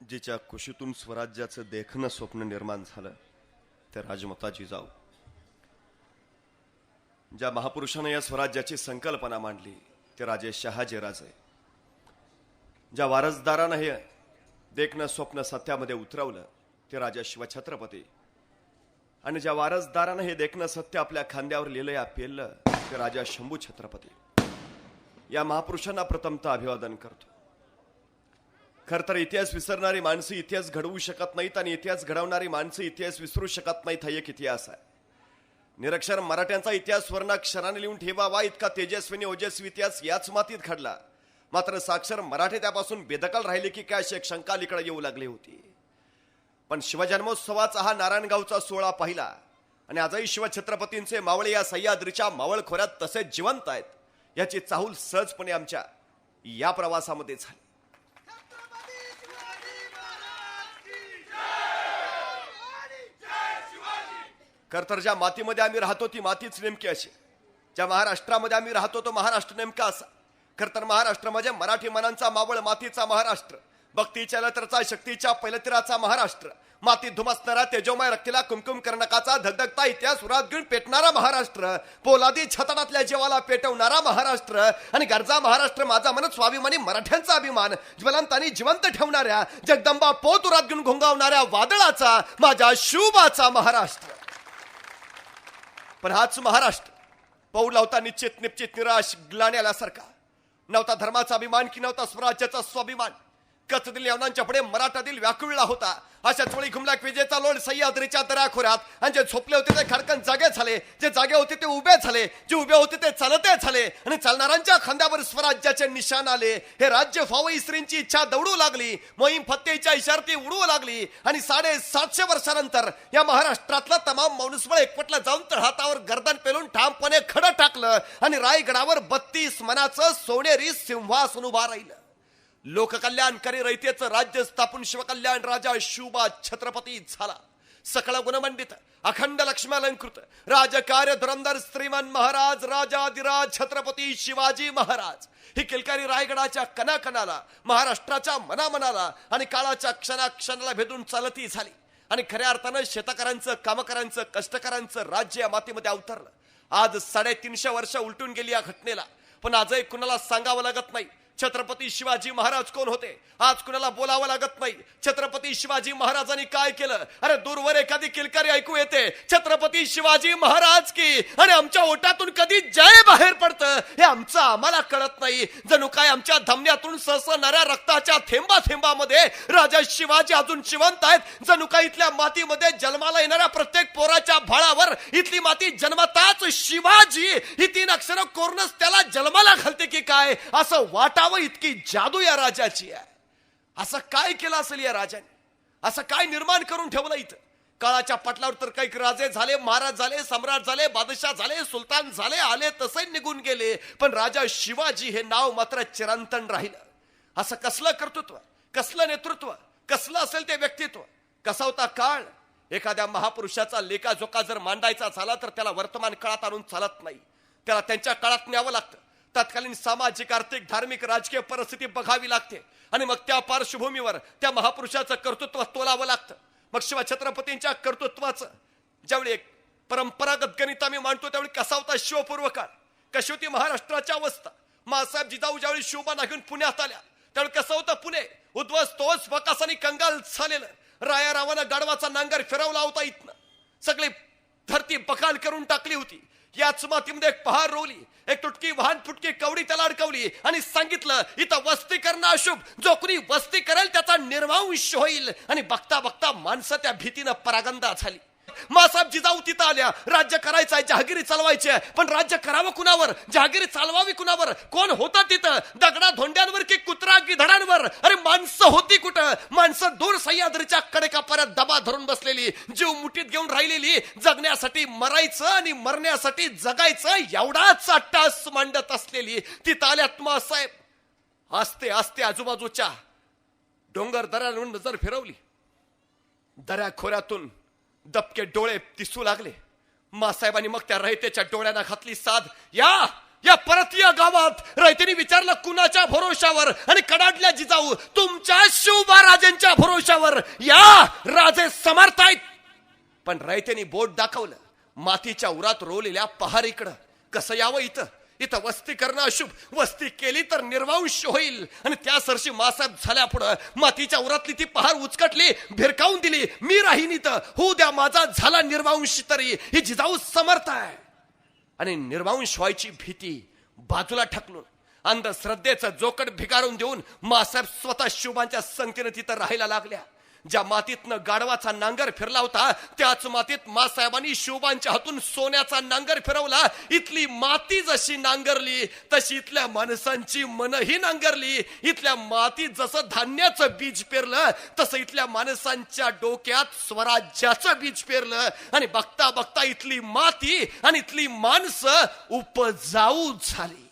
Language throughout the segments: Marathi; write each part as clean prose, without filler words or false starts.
जिच्या कुशीतून स्वराज्याचं देखणं स्वप्न निर्माण झालं ते राजमाता जिजाऊ. ज्या महापुरुषाने या स्वराज्याची संकल्पना मांडली ते राजे शहाजीराजे. ज्या वारसदारानं हे देखणं स्वप्न सत्यामध्ये उतरवलं ते राजा शिवछत्रपती. आणि ज्या वारसदारानं हे देखणं सत्य आपल्या खांद्यावर लिहिलं या पेललं ते राजा शंभू छत्रपती. या महापुरुषांना प्रथमतः अभिवादन करतो. खर तर इतिहास विसरणारी माणसं इतिहास घडवू शकत नाहीत आणि इतिहास घडवणारी माणसं इतिहास विसरू शकत नाहीत. हा एक इतिहास आहे. निरक्षर मराठ्यांचा इतिहास वर्णाक्षराने लिहून ठेवावा इतका तेजस्वी ओजस्वी इतिहास याच मातीत घडला. मात्र साक्षर मराठी त्यापासून बेदखल राहिले की काय अशी एक शंका अलीकडे येऊ लागली होती. पण शिवजन्मोत्सवाचा हा नारायणगावचा सोहळा पाहिला आणि आजही शिवछत्रपतींचे मावळे या सह्याद्रीच्या मावळ खोऱ्यात तसेच जिवंत आहेत याची चाहूल सहजपणे आमच्या या प्रवासामध्ये झाली. खर तर ज्या मातीमध्ये आम्ही राहतो ती मातीच नेमकी अशी. ज्या महाराष्ट्रामध्ये आम्ही राहतो तो महाराष्ट्र नेमका असा. खर तर महाराष्ट्र म्हणजे मराठी मनांचा मावळ मातीचा महाराष्ट्र. भक्तीच्या लतरचा शक्तीच्या पैलतीराचा महाराष्ट्र. मातीत धुमसणारा तेजोमय रक्तीला कुमकुम कर्णकाचा धगधगता इतिहास उरात घेऊन पेटणारा महाराष्ट्र. पोलादी छताडातल्या जीवाला पेटवणारा महाराष्ट्र. आणि गरजा महाराष्ट्र माझा मन स्वाभिमानी मराठ्यांचा अभिमान ज्वलंत आणि जिवंत ठेवणाऱ्या जगदंबा पोत उरात घेऊन घोंगावणाऱ्या वादळाचा माझ्या शुभाचा महाराष्ट्र. पण हाच महाराष्ट्र पाऊल लावता निश्चित निश्चित निराश ग्लानी आल्यासारखा. नव्हता धर्माचा अभिमान की नव्हता स्वराज्याचा स्वाभिमान. कचदिल यवनांच्या पुढे मराठा दिल व्याकुळला होता. अशाच वेळी घुमला विजेचा लोड सह्याद्रीच्या दऱ्याखोऱ्यात. आणि जे झोपले होते ते खडकन जागे झाले. जे जागे होते ते उभे झाले. जे उभे होते ते चालते झाले. आणि चालणाऱ्यांच्या खांद्यावर स्वराज्याचे निशाण आले. हे राज्य फावई स्त्रींची इच्छा दौडू लागली. मोहीम फत्तेच्या इशारती उडवू लागली. आणि 750 वर्षानंतर या महाराष्ट्रातला तमाम माणूसबळ एकवटला जाऊन तळहातावर गर्दन पेलून ठामपणे खडं टाकलं. आणि रायगडावर 32 मनाचं सोनेरी सिंहासन उभा राहिलं. लोककल्याणकारी रयतेचं राज्य स्थापून शिवकल्याण राजा शुभा छत्रपती झाला. सकळ गुणमंडित अखंड लक्ष्म्यालंकृत राजकार्य धुरंधर श्रीमान महाराज राजाधिराज छत्रपती शिवाजी महाराज. ही किलकारी रायगडाच्या कणाकणाला महाराष्ट्राच्या मनामनाला आणि काळाच्या क्षणाक्षणाला भेदून चालती झाली. आणि खऱ्या अर्थानं शेतकऱ्यांचं कामकऱ्यांचं कष्टकऱ्यांचं राज्य या मातीमध्ये अवतरलं. आज 350 वर्ष उलटून गेली या घटनेला. पण आजही कुणाला सांगावं लागत नाही छत्रपती शिवाजी महाराज कोण होते. आज कुणाला बोलावं लागत नाही छत्रपती शिवाजी महाराजांनी काय केलं. अरे दूरवर एखादी किलकारी ऐकू येते छत्रपती शिवाजी महाराज की. आणि आमच्या ओटातून कधी जय बाहेर पडतं हे आमचं आम्हाला कळत नाही. जणू काय आमच्या धमन्यातून सळसळणाऱ्या रक्ताच्या थेंबा थेंबामध्ये राजा शिवाजी अजून जिवंत आहेत. जणू काय इथल्या मातीमध्ये जन्माला येणाऱ्या प्रत्येक पोराच्या भाळावर इथली माती जन्मताच शिवाजी ही 3 अक्षरं कोरणच त्याला जन्माला घालते की काय असं वाटा. इतकी जादू या राजाची आहे. असं काय केलं असेल या राजाने. असं काय निर्माण करून ठेवलं इथं. काळाच्या पटलावर तर काही राजे झाले महाराज झाले सम्राट झाले बादशाह झाले सुलतान झाले आले तसे निघून गेले. पण राजा शिवाजी हे नाव मात्र चिरंतन राहिलं. असं कसलं कर्तृत्व कसलं नेतृत्व कसलं असेल ते व्यक्तित्व. कसा होता काळ. एखाद्या महापुरुषाचा लेखाजोखा जर मांडायचा झाला तर त्याला वर्तमान काळात आणून चालत नाही. त्याला त्यांच्या काळात न्यावं लागतं. तत्कालीन सामाजिक आर्थिक धार्मिक राजकीय परिस्थिती बघावी लागते. आणि मग त्या पार्श्वभूमीवर त्या महापुरुषाचं कर्तृत्व तोलावं लागतं. मग शिवछत्रपतींच्या कर्तृत्वाचं ज्यावेळी एक परंपरागत गणित आम्ही मांडतो त्यावेळी कसा होता शिवपूर्व काळ. कशी होती महाराष्ट्राची अवस्था. मासाहेब जिजाऊ ज्यावेळी शिवबाना घेऊन पुण्यात आल्या त्यावेळी कसं होतं पुणे उद्ध्वस्त बकासानी कंगाल झालेलं. राया रावानं गाढवाचा नांगर फिरवला होता. इथनं सगळी धरती बकाल करून टाकली होती. याच मातीमध्ये एक पहार रोवली. एक तुटकी वाहन फुटकी कवडी त्याला अडकवली आणि सांगितलं इथं वस्ती करणं अशुभ. जो कुणी वस्ती करेल त्याचा निर्वांश होईल. आणि बघता बघता माणसं त्या भीतीनं परागंदा झाली. मासाहेब जिजाऊ तिथं आल्या. राज्य करायचंय जहागिरी चालवायची आहे. पण राज्य करावं कुणावर जहागिरी चालवावी कुणावर. कोण होतं तिथं दगडा धोंड्यांवर की कुत्रा गिधडांवर. अरे माणसं होती कुठं. माणसं दूर सह्याद्रीच्या कडेकापर्यंत दबा धरून बसलेली जीव मुठीत घेऊन राहिलेली. जगण्यासाठी मरायचं आणि मरण्यासाठी जगायचं एवढाच अट्टास मांडत असलेली. तिथं आल्यात मासाहेब. आस्ते आस्ते आजूबाजूच्या डोंगर दऱ्यांवर नजर फिरवली. दऱ्या खोऱ्यातून दबके डोळे दिसू लागले. मासाहेबांनी मग त्या रयतेच्या डोळ्यांना घातली साध. या या परतीय गावात रयतेने विचारलं कुणाच्या भरोशावर, आणि कडाडल्या जिजाऊ तुमच्या शिवबाराजांच्या भरोशावर. या राजे समर्थ आहेत. पण रयतेने बोट दाखवलं मातीच्या उरात रोवलेल्या पहारीकडं. कसं यावं इथं? इथं वस्ती करणं अशुभ. वस्ती केली तर निर्वांश होईल. आणि त्या सरशी मासाहेब झाल्या पुढं मातीच्या उरातली ती पहार उचकटली, भिरकावून दिली. मी राहीन इथं, होऊ द्या माझा झाला निर्वांश तरी. ही जिजाऊ समर्थ आहे. आणि निर्वांश व्हायची भीती बाजूला ढकलून अंधश्रद्धेचं जोकड भिगारून देऊन मासाहेब स्वतः शिवबांच्या संगतीनं तिथं राहायला लागल्या. ज्या मातीतनं गाढवाचा नांगर फिरला होता त्याच मातीत मासाहेबांनी शिवबांच्या हातून सोन्याचा नांगर फिरवला. इथली माती जशी नांगरली तशी इथल्या माणसांची मनही नांगरली. इथल्या मातीत जसं धान्याचं बीज पेरलं तसं इथल्या माणसांच्या डोक्यात स्वराज्याचं बीज पेरलं. आणि बघता बघता इथली माती आणि इथली माणसं उपजाऊ झाली.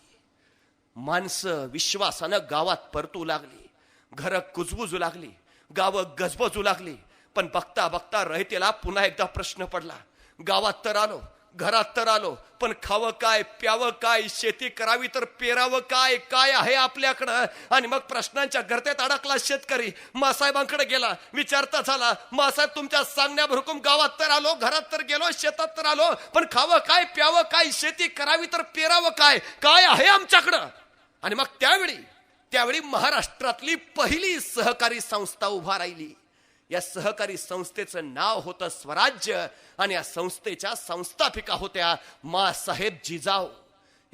माणसं विश्वासानं गावात परतू लागली. घरं कुजबुजू लागली, गावं गजबजू लागली. पण बघता बघता रयतेला पुन्हा एकदा प्रश्न पडला. गावात तर आलो, घरात तर आलो, पण खावं काय, प्यावं काय, शेती करावी तर पेरावं काय, काय आहे आपल्याकडं? आणि मग प्रश्नांच्या गर्तेत अडकला शेतकरी. मासाहेबांकडे गेला, विचारता झाला. मासाहेब तुमच्या सांगण्यावर हुकूम गावात तर आलो, घरात तर गेलो, शेतात तर आलो, पण खावं काय, प्यावं काय, शेती करावी तर पेरावं काय, काय आहे आमच्याकडं? आणि मग त्यावेळी महाराष्ट्रातली पहिली सहकारी संस्था उभा राहिली. या सहकारी संस्थेचं नाव होतं स्वराज्य. आणि या संस्थेच्या संस्थापिका होत्या मासाहेब जिजाऊ.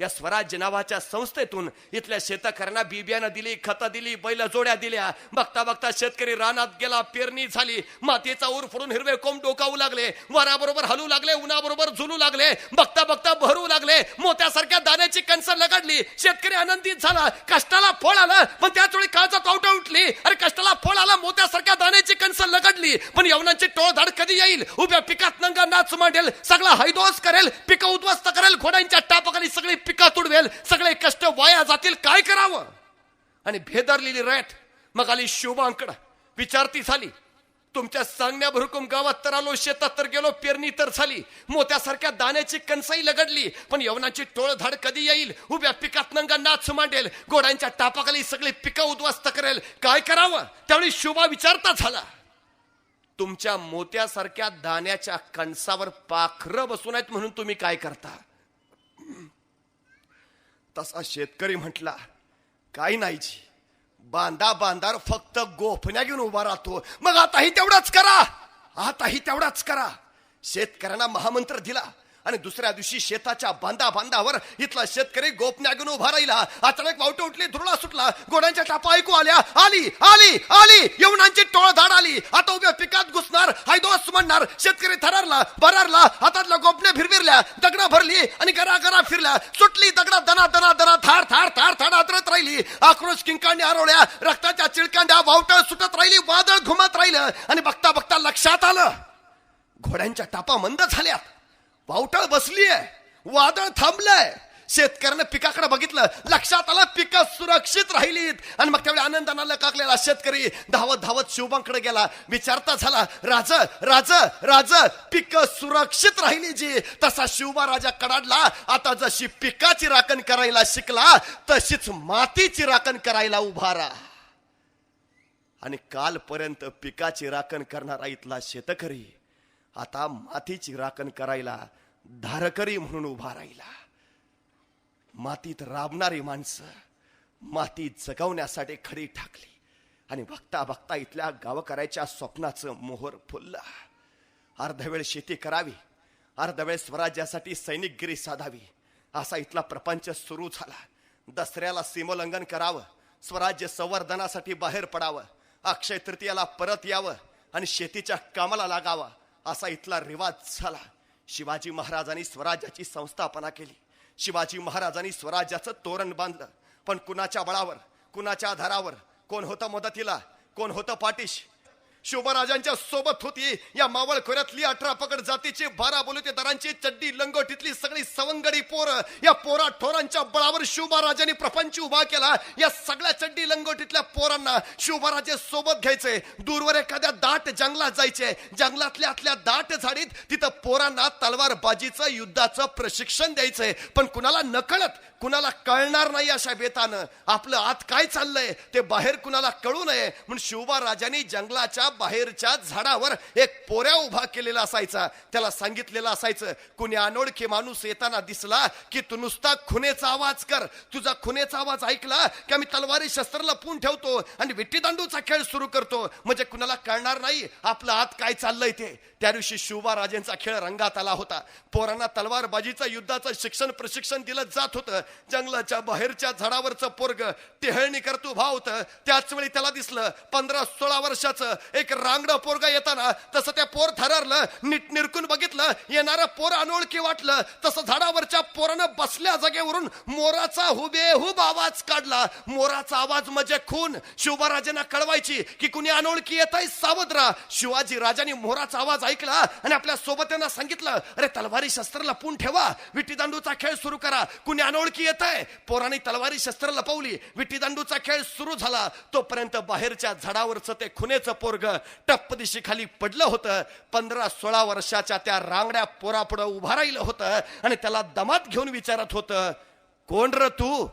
या स्वराज्य नावाच्या संस्थेतून इथल्या शेतकऱ्यांना बिबियाणं दिली, खतं दिली, बैल जोड्या दिल्या. बघता बघता शेतकरी रानात गेला, पेरणी झाली. मातीचा ऊर फोडून हिरवे कोंब डोकावू लागले, वाराबरोबर हलू लागले, उन्हाबरोबर झुलू लागले. बघता बघता बहरू लागले, मोत्यासारख्या दाण्याची कणसं लगडली. शेतकरी आनंदित झाला, कष्टाला फळ आलं. पण त्याच वेळी काळजात आवटा उठली. अरे कष्टाला फळ आला, मोत्यासारख्या दाण्याची कणसं लगडली, पण यवनांची टोळधाड कधी येईल? उभ्या पिकात नंगा नाच मांडेल, सगळा हैदोस करेल, पिकं उद्ध्वस्त करेल, घोड्यांच्या टापाखाली सगळी पिका तुडवेल, सगळे कष्ट वाया जातील, काय करावं? आणि भेदरलेली रयत मग आली शिवबांकडं. विचारती झाली, तुमच्या सांगण्यावर हुकूम गावात तर आलो, शेतात तर गेलो, पेरणी तर झाली, मोत्यासारख्या दाण्याची कणसाई लगडली, पण यवनाची टोळधाड कधी येईल? उभ्या पिकात नंगा नाच मांडेल, घोड्यांच्या टापाखाली सगळी पिकं उद्ध्वस्त करेल, काय करावं? त्यावेळी शिवबा विचारता झाला, तुमच्या मोत्यासारख्या दाण्याच्या कणसावर पाखरं बसून आहेत म्हणून तुम्ही काय करता? तसा शेतकरी म्हटला, काही नाही जी, बांधार फक्त गोफण्या घेऊन उभा राहतो. मग आताही तेवढाच करा. शेतकऱ्यांना महामंत्र दिला. आणि दुसऱ्या दिवशी शेताच्या बांधावर इथला शेतकरी गोपण्या घेऊन उभा राहिला. अचानक वावटं उठली, धुरळा सुटला, घोड्यांच्या टापा ऐकू आल्या. आली यवनांची टोळधाड आली. आता उभ्या पिकात घुसणार, हैदोस म्हणणार. शेतकरी थरारला, बरारला, हातातल्या गोपण्या फिरविरल्या, दगडा भरली आणि गरा फिरल्या. सुटली दगडा दना थार आदरत राहिली. आक्रोश किंकांडी हरवल्या, रक्ताच्या चिळकांड्या, वावटं सुटत राहिली, वादळ घुमत राहिलं. आणि बघता लक्षात आलं, घोड्यांच्या टापा मंद झाल्यात, वावटळ बसली आहे, वादळ थांबलंय. शेतकऱ्यानं पिकाकडे बघितलं, लक्षात आलं पिकं सुरक्षित राहिलीत. आणि मग त्यावेळी आनंदानं लकाकलेला शेतकरी धावत शिवबांकडे गेला. विचारता झाला, राज पिकं सुरक्षित राहिली जी. तसा शिवबा राजा कडाडला. आता जशी पिकाची राखण करायला शिकला तशीच मातीची राखण करायला उभा राहा. आणि कालपर्यंत पिकाची राखण करणारा इथला शेतकरी आता मातीची राखण करायला धारकरी म्हणून उभा राहिला. मातीत राबणारी माणसं माती जगवण्यासाठी खडी ठाकली. आणि बघता इथल्या गावकऱ्याच्या स्वप्नाचं मोहर फुललं. अर्धवेळ शेती करावी, अर्धवेळ स्वराज्यासाठी सैनिकगिरी साधावी, असा इथला प्रपंच सुरू झाला. दसऱ्याला सीमोल्लंघन करावं, स्वराज्य संवर्धनासाठी बाहेर पडावं, अक्षय तृतीयाला परत यावं आणि शेतीच्या कामाला लागावं, असा इथला रिवाज झाला. शिवाजी महाराजांनी स्वराज्याची संस्थापना केली. शिवाजी महाराजांनी स्वराज्याचं तोरण बांधलं. पण कुणाच्या बळावर, कुणाच्या आधारावर? कोण होतं मदतीला, कोण होतं पाठीशी? शिवराजांच्या सोबत होती या मावळ खोऱ्यातली 18 पकड जातीची 12 बलुतेदारांची चड्डी लंगोटीतली सगळी सवंगडी पोरं. या पोरा ठोरांच्या बळावर शिवराजांनी प्रपंच उभा केला. या सगळ्या चड्डी लंगोटीतल्या पोरांना शिवराजे सोबत घ्यायचे. दूरवर एखाद्या दाट जंगलात जायचे. जंगलातल्या आतल्या दाट झाडीत तिथं पोरांना तलवार बाजीचं युद्धाचं प्रशिक्षण द्यायचंय. पण कुणाला नकळत, कुणाला कळणार नाही अशा बेतानं आपलं आत काय चाललंय ते बाहेर कुणाला कळू नये म्हणून शिवराजांनी जंगलाच्या बाहेरच्या झाडावर एक पोऱ्या उभा केलेला असायचा. त्याला सांगितलेलं असायचं, कुणी अनोळखी माणूस येताना दिसला की तू नुसता खुनेचा आवाज कर. तुझा खुनेचा आवाज ऐकला की आम्ही तलवारी शस्त्र लपवून ठेवतो आणि विट्टी दांडूचा खेळ सुरू करतो. म्हणजे कुणाला कळणार नाही आपलं आत काय चाललंय ते. त्या दिवशी शिवराजांचा खेळ रंगात आला होता. पोरांना तलवारबाजीचं युद्धाचं प्रशिक्षण दिलं जात होतं. जंगलाच्या बाहेरच्या झाडावरचं पोरग टेहळणी करतो उभा होतं. त्याच वेळी त्याला दिसलं 15-16 वर्षाचं एक रांगडं पोरग येताना. तसं त्या पोर थररलं. नीट निरकून बघितलं. येणारं पोर अनोळखी वाटलं. तसं झाडावरच्या पोरानं बसल्या जागेवरून मोराचा हुबेहूब आवाज काढला. मोराचा आवाज म्हणजे खून. शिवराजांना कळवायची की कुणी अनोळखी येत आहे, सावध राहा. शिवाजी राजांनी मोराचा आवाज ऐकला आणि आपल्या सोबत्यांना सांगितलं, अरे तलवारी शस्त्र लपवून ठेवा, विट्टी दांडूचा खेळ सुरू करा, कुणी अनोळखी येत आहे. पोरांनी तलवारी शस्त्र लपवली. विट्टी दांडूचा खेळ सुरू झाला. तोपर्यंत बाहेरच्या झाडावरचं ते खुनेचं पोरग टप्प दिशी खाली पडलं होतं. 15-16 वर्षाच्या त्या रांगड्या पोरापुढं उभा राहिलं होतं आणि त्याला दमात घेऊन विचारत होतं, कोण र तू?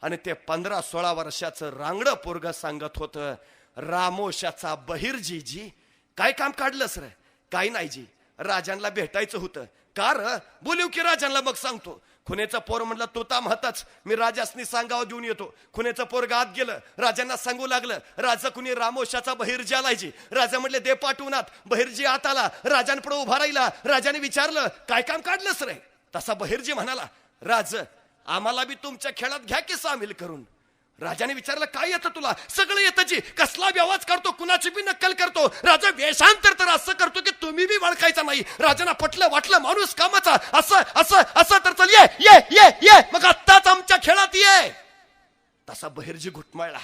आणि ते 15-16 वर्षाचं रांगडं पोरग सांगत होतं, रामोशाचा बहिर्जी जी. काय काम काढलंस रे? काय नाही जी, राजांना भेटायचं होतं. का र? बोलू की राजांना मग सांगतो. खुनेचं पोर म्हणलं, तू ता महताच, मी राजासनी सांगावं देऊन येतो. खुनेचं पोर आत गेलं. राजांना सांगू लागलं, राजा कुणी रामोशाचा बहिर्जी आलायची. राजा म्हणले, दे पाठवूनात. बहिर्जी आत आला. राजांपुढे उभा राहिला. राजाने विचारलं, काय काम काढलंस रे? तसा बहिर्जी म्हणाला, राज आम्हाला बी तुमच्या खेळात घ्या की सामील करून. राजाने विचारलं, काय येतं तुला? सगळं येतं जी. कसला बी आवाज काढतो, कुणाची बी नक्कल करतो. राजा वेषांतर तर असं करतो की तुम्ही बी वळखायचा नाही. राजांना पटलं, वाटलं माणूस कामाचा. असं असं असं तर चल, ये ये ये ये, मग आत्ताच आमच्या खेळात ये. तसा बहिर्जी घुटमळला.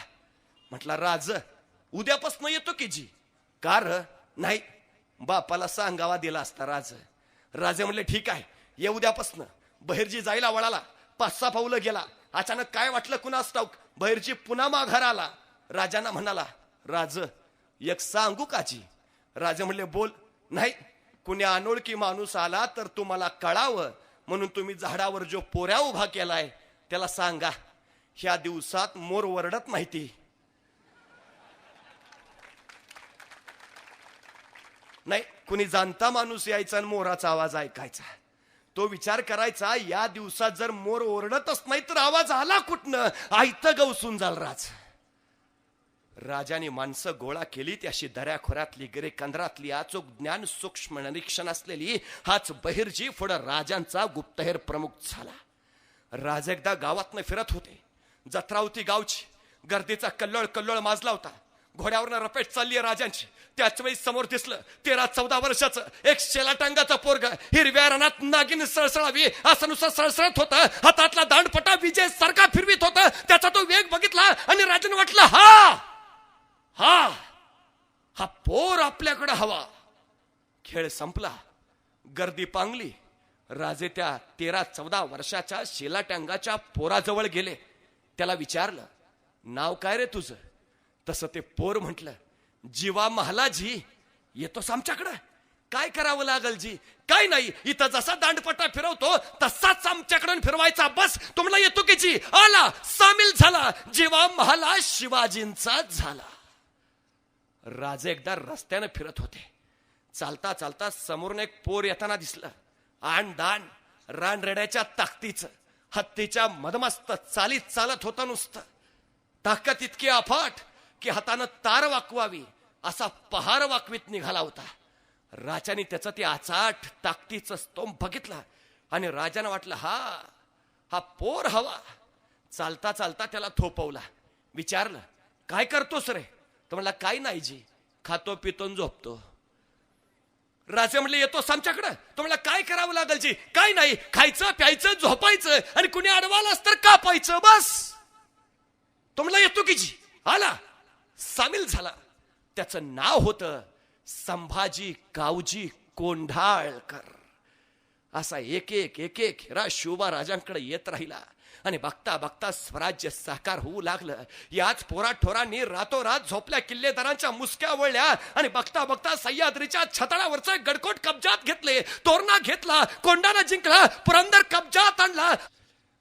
म्हटला, राज उद्यापासून येतो की जी. का र? नाही, बापाला सांगावा दिला असता राज. राजे म्हणले, ठीक आहे, ये उद्यापासून. बहिर्जी जायला वळाला. 5-6 पावलं गेला. अचानक काय वाटलं कुणास ठाऊक, बहिर्जी पुन्हा माघार आला. राजांना म्हणाला, राज एक सांगू काची? राजा म्हणले, बोल. नाही, कुणी अनोळखी माणूस आला तर तुम्हाला कळावं म्हणून तुम्ही झाडावर जो पोऱ्या उभा केलाय त्याला सांगा, ह्या दिवसात मोर वरडत माहिती. नाही, कुणी जाणता माणूस यायचा आणि मोराचा आवाज ऐकायचा. तो विचार करायचा, या दिवसात जर मोर ओरडतच नाही तर आवाज आला कुठनं? आयतं गवसून जाल राज. राजाने माणसं गोळा केली. त्याशी दऱ्याखोऱ्यातली गिरे कंदरातली अचूक ज्ञान सूक्ष्म निरीक्षण असलेली हाच बहिर्जी पुढं राजांचा गुप्तहेर प्रमुख झाला. राजा एकदा गावातनं फिरत होते. जत्रा होती गावची. गर्दीचा कल्लोळ कल्लोळ माजला होता. घोड्यावरनं रपेट चालली राजांची. त्याच वेळी समोर दिसलं 13-14 वर्षाचं एक शेलाटांगाचं पोरग हिरव्या रणात नागिन सळसळावी असं नुसतं सळसळत होतं. हातातला दांडपटा विजय सारखा फिरवीत होता. त्याचा तो वेग बघितला आणि राजाने वाटलं, हा हा हा पोर आपल्याकडे हवा. खेळ संपला. गर्दी पांगली. राजे त्या 13-14 वर्षाच्या शेलाटांगाच्या पोराजवळ गेले. त्याला विचारलं, नाव काय रे तुझं? तसं ते पोर म्हटलं, जीवा महालाजी. येतोस आमच्याकडं? काय करावं लागल जी? काय नाही, इथं जसा दांडपट्टा फिरवतो तसाच आमच्याकडून फिरवायचा. बस. तुम्हाला येतो की जी? आला, सामील झाला. जीवा महाला शिवाजींचा झाला. राजे एकदा रस्त्यानं फिरत होते. चालता चालता समोरून एक पोर येताना दिसलं. आण दाण रानरेड्याच्या ताकदीचं, हत्तीच्या मदमस्त चालीत चालत होतं नुसतं. ताकद इतकी अफाट की हातानं तार वाकवावी असा पहार वाकवीत निघाला होता. राजाने त्याचं ते आचाट ताकदीचं स्तंभ बघितला आणि राजानं वाटलं, हा पोर हवा. चालता चालता त्याला थोपवला. विचारलं, काय करतोस रे? तो म्हणला, काय नाही जी, खातो पितो झोपतो. राजे म्हणले, येतोस आमच्याकडं? तो म्हणला, काय करावं लागल जी? काय नाही, खायचं प्यायचं झोपायचं आणि कुणी अडवालास तर कापायचं, बस. तो म्हणला, येतो की जी? आला, सामील झाला. त्याचं नाव होतं संभाजी कावजी कोंढाळकर. असा एक एक एक एक हिरा शिवबा राजांकडे येत राहिला आणि बघता बघता स्वराज्य साकार होऊ लागलं. याच पोराठोरांनी रातोरात झोपल्या किल्लेदारांच्या मुसक्या वळल्या आणि बघता बघता सह्याद्रीच्या छतडावरचे गडकोट कब्जात घेतले. तोरणा घेतला, कोंढाणा जिंकला, पुरंदर कब्जात आणला.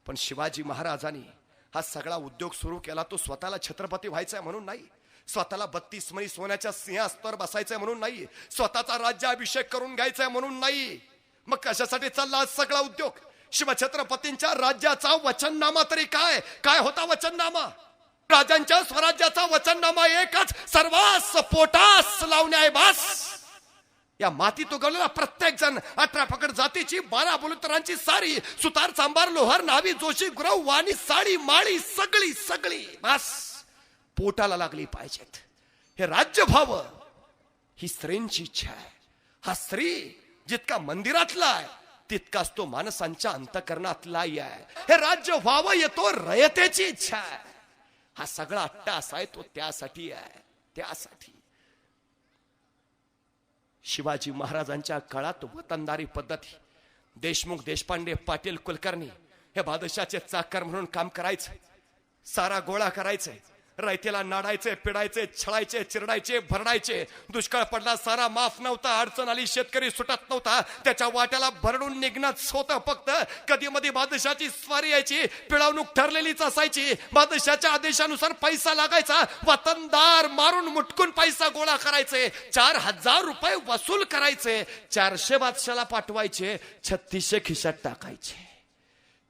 पण शिवाजी महाराजांनी हा सगळा उद्योग सुरू केला तो स्वतःला छत्रपती व्हायचा म्हणून नाही, स्वतःला 32 मणी सोन्याच्या सिंहासनावर बसायचंय म्हणून नाही, स्वतःचा राज्याभिषेक करून घ्यायचाय म्हणून नाही. मग कशासाठी चालला सगळा उद्योग? शिवछत्रपतींच्या राज्याचा वचननामा तरी काय काय होता वचननामा? राजांच्या स्वराज्याचा वचननामा एकच, सर्वांस पोटास लावणे आहे बस. या मातीत उगवलेला प्रत्येक जण 18 फकड जातीची 12 बुलुतरांची सारी, सुतार चांबार लोहार नावी जोशी गुरव वाणी साडी माळी सगळी सगळी बस पोटाला लागली पाहिजेत. हे राज्य व्हावं ही स्त्रींची इच्छा आहे. हा स्त्री जितका मंदिरातला आहे तितकाच तो माणसांच्या अंतकरणातलाही आहे. हे राज्य व्हावं येतो रयतेची इच्छा आहे. हा सगळा अट्टास आहे तो त्यासाठी आहे, त्यासाठी. शिवाजी महाराजांच्या काळात वतनदारी पद्धती, देशमुख देशपांडे पाटील कुलकर्णी हे बादशाचे चाकर म्हणून काम करायचे. सारा गोळा करायचे, रयतेला नाडायचे, पिडायचे, छळायचे, चिरडायचे, भरडायचे. दुष्काळ पडला सारा माफ नव्हता, अडचण आली शेतकरी सुटत नव्हता, त्याच्या वाट्याला भरडून निघणंच होतं फक्त. कधी मध्ये बादशाची स्वारी यायची, पिळवणूक ठरलेलीच असायची. बादशाच्या आदेशानुसार पैसा लागायचा, वतनदार मारून मुटकून पैसा गोळा करायचे. 4000 रुपये वसूल करायचे, 400 बादशाला पाठवायचे, 3600 खिशात टाकायचे.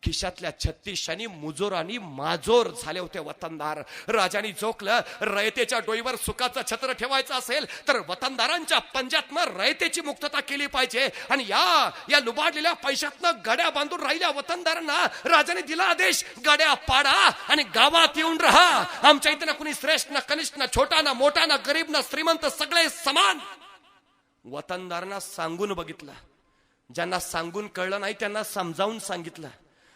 खिशातल्या 3600 मुजोरांनी माजोर झाले होते वतनदार. राजांनी जोखलं, रयतेच्या डोईवर सुखाचं छत्र ठेवायचं असेल तर वतनदारांच्या पंजातनं रयतेची मुक्तता केली पाहिजे. आणि या लुबाडलेल्या पैशातनं गड्या बांधून राहिल्या वतनदारांना राजाने दिला आदेश, गड्या पाडा आणि गावात येऊन राहा. आमच्या इथं ना कुणी श्रेष्ठ ना कनिष्ठ ना छोटा ना मोठा ना गरीब ना श्रीमंत, सगळे समान. वतनदारांना सांगून बघितलं, ज्यांना सांगून कळलं नाही त्यांना समजावून सांगितलं,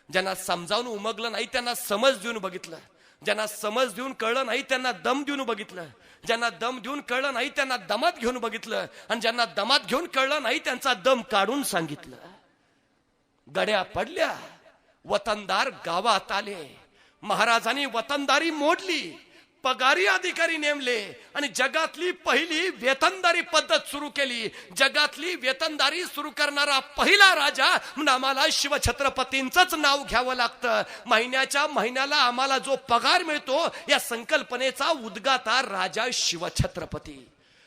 ज्यांना समजावून उमगलं नाही त्यांना समज देऊन बघितलं, ज्यांना समज देऊन कळलं नाही त्यांना दम देऊन बघितलं, ज्यांना दम देऊन कळलं नाही त्यांना दमात घेऊन बघितलं, आणि ज्यांना दमात घेऊन कळलं नाही त्यांचा दम काढून सांगितलं. गड्या पडल्या, वतनदार गावात आले. महाराजांनी वतनदारी मोडली, पगारी अधिकारी नेमले आणि जगातली पहिली वेतनदारी पद्धत सुरू केली. जगातली वेतनदारी सुरू करणारा पहिला राजा म्हणून आम्हाला शिवछत्रपतींचंच नाव घ्यावं लागतं. महिन्याच्या महिन्याला आम्हाला जो पगार मिळतो या संकल्पनेचा उद्गाता राजा शिवछत्रपती.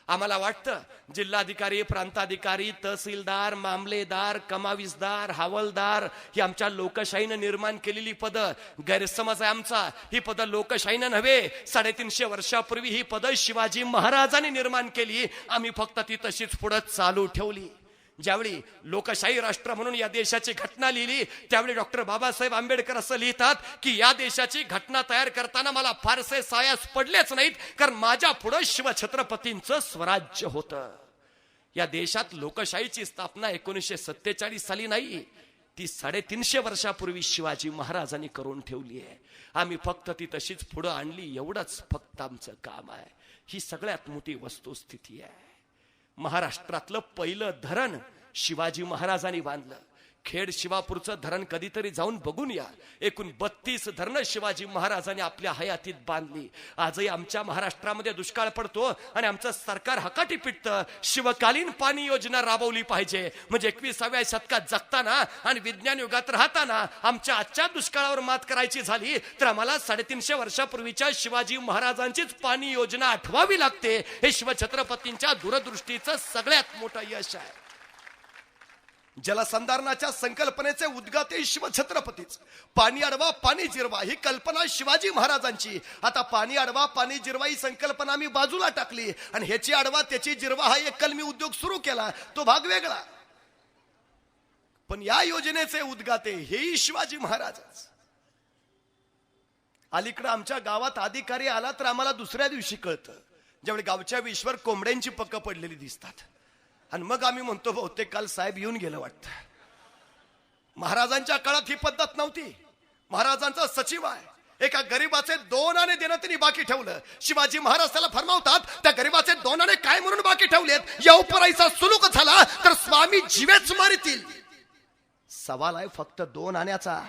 आम्हाला वाटतं जिल्हाधिकारी, प्रांताधिकारी, तहसीलदार, मामलेदार, कमाविसदार, हवालदार ही आमच्या लोकशाहीनं निर्माण केलेली पदं. गैरसमज आहे आमचा, ही पदं लोकशाहीनं नव्हे, 350 वर्षापूर्वी ही पदं शिवाजी महाराजांनी निर्माण केली. आम्ही फक्त ती तशीच पुढे चालू ठेवली. ज्यावेळी लोकशाही राष्ट्र म्हणून या देशाची घटना लिहिली त्यावेळी डॉक्टर बाबासाहेब आंबेडकर असं लिहितात की या देशाची घटना तयार करताना मला फारसे सायास पडलेच नाहीत, कारण माझ्या पुढे शिवछत्रपतींचं स्वराज्य होतं. या देशात लोकशाहीची स्थापना 1947 साली नाही, ती 350 वर्षापूर्वी शिवाजी महाराजांनी करून ठेवली आहे. आम्ही फक्त ती तशीच पुढे आणली, एवढंच फक्त आमचं काम आहे. ही सगळ्यात मोठी वस्तुस्थिती आहे. महाराष्ट्रातलं पहिलं धरण शिवाजी महाराजांनी बांधलं. खेड शिवापूरचं धरण कधीतरी जाऊन बघून या. एकूण 32 धरणं शिवाजी महाराजांनी आपल्या हयातीत बांधली. आजही आमच्या महाराष्ट्रामध्ये दुष्काळ पडतो आणि आमचं सरकार हकाटी पिटतं. शिवकालीन पाणी योजना राबवली पाहिजे, म्हणजे 21व्या शतकात जगताना आणि विज्ञान युगात राहताना आमच्या आजच्या दुष्काळावर मात करायची झाली तर आम्हाला 350 वर्षापूर्वीच्या शिवाजी महाराजांचीच पाणी योजना आठवावी लागते. हे शिवछत्रपतींच्या दूरदृष्टीचं सगळ्यात मोठं यश आहे. जलसंधारणाच्या संकल्पनेचे उद्गाते शिवछत्रपतीच. पाणी अडवा पाणी जिरवा ही कल्पना शिवाजी महाराजांची. आता पाणी अडवा पाणी जिरवा ही संकल्पना आम्ही बाजूला टाकली आणि ह्याची अडवा त्याची जिरवा हा एक कलमी उद्योग सुरू केला, तो भाग वेगळा. पण या योजनेचे उद्गाते हेही शिवाजी महाराजच. अलीकडे आमच्या गावात अधिकारी आला तर आम्हाला दुसऱ्या दिवशी कळतं, ज्यावेळी गावच्या विश्वर कोंबड्यांची पक्क पडलेली दिसतात आणि मग आम्ही म्हणतो बहुतेक काल साहेब येऊन गेलं वाटतं. महाराजांच्या काळात ही पद्धत नव्हती. महाराजांचा सचिव आहे, एका गरीबाचे 2 आणे देणं त्यांनी बाकी ठेवलं. शिवाजी महाराज त्याला फरमावतात त्या गरीबाचे 2 काय म्हणून बाकी ठेवलेत? या उपराईचा सुलूक झाला तर स्वामी जीवेच मारतील. सवाल आहे फक्त 2 आण्याचा.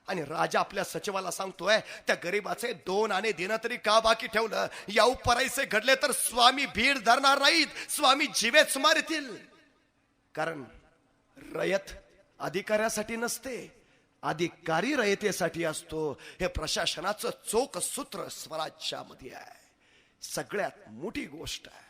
आणि राजा आपल्या सचिवाला सांगतोय त्या गरीबाचे 2 आणे देणं तरी का बाकी ठेवलं? या उपराईचे घडले तर स्वामी भीड धरणार नाहीत, स्वामी जीवेच मारतील. कारण रयत अधिकाऱ्यासाठी नसते, अधिकारी रयतेसाठी असतो. हे प्रशासनाचं चोख सूत्र स्वराज्यामध्ये आहे. सगळ्यात मोठी गोष्ट आहे.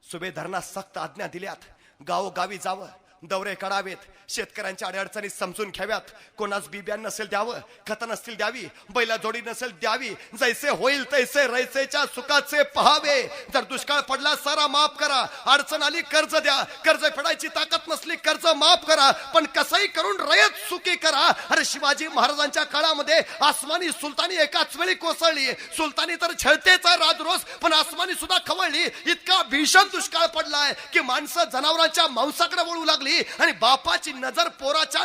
सुभेदारांना सक्त आज्ञा दिल्यात, गावोगावी जावं, दौरे काढावेत, शेतकऱ्यांच्या अडचणी समजून घ्याव्यात. कोणास बिब्या नसेल द्यावं, खत नसतील द्यावी, बैला जोडी नसेल द्यावी. जैसे होईल तैसे रयतेच्या सुखाचे पहावे. जर दुष्काळ पडला सारा माफ करा, अडचण आली कर्ज द्या, कर्ज फेडायची ताकद नसली कर्ज माफ करा, पण कसंही करून रयत सुखी करा. अरे शिवाजी महाराजांच्या काळामध्ये आसमानी सुलतानी एकाच वेळी कोसळली. सुलतानी तर छळतेचा राजरोस, पण आसमानी सुद्धा खवळली. इतका भीषण दुष्काळ पडलाय की माणसं जनावरांच्या मांसाकडे वळू लागली आणि बापाची नजर पोराच्या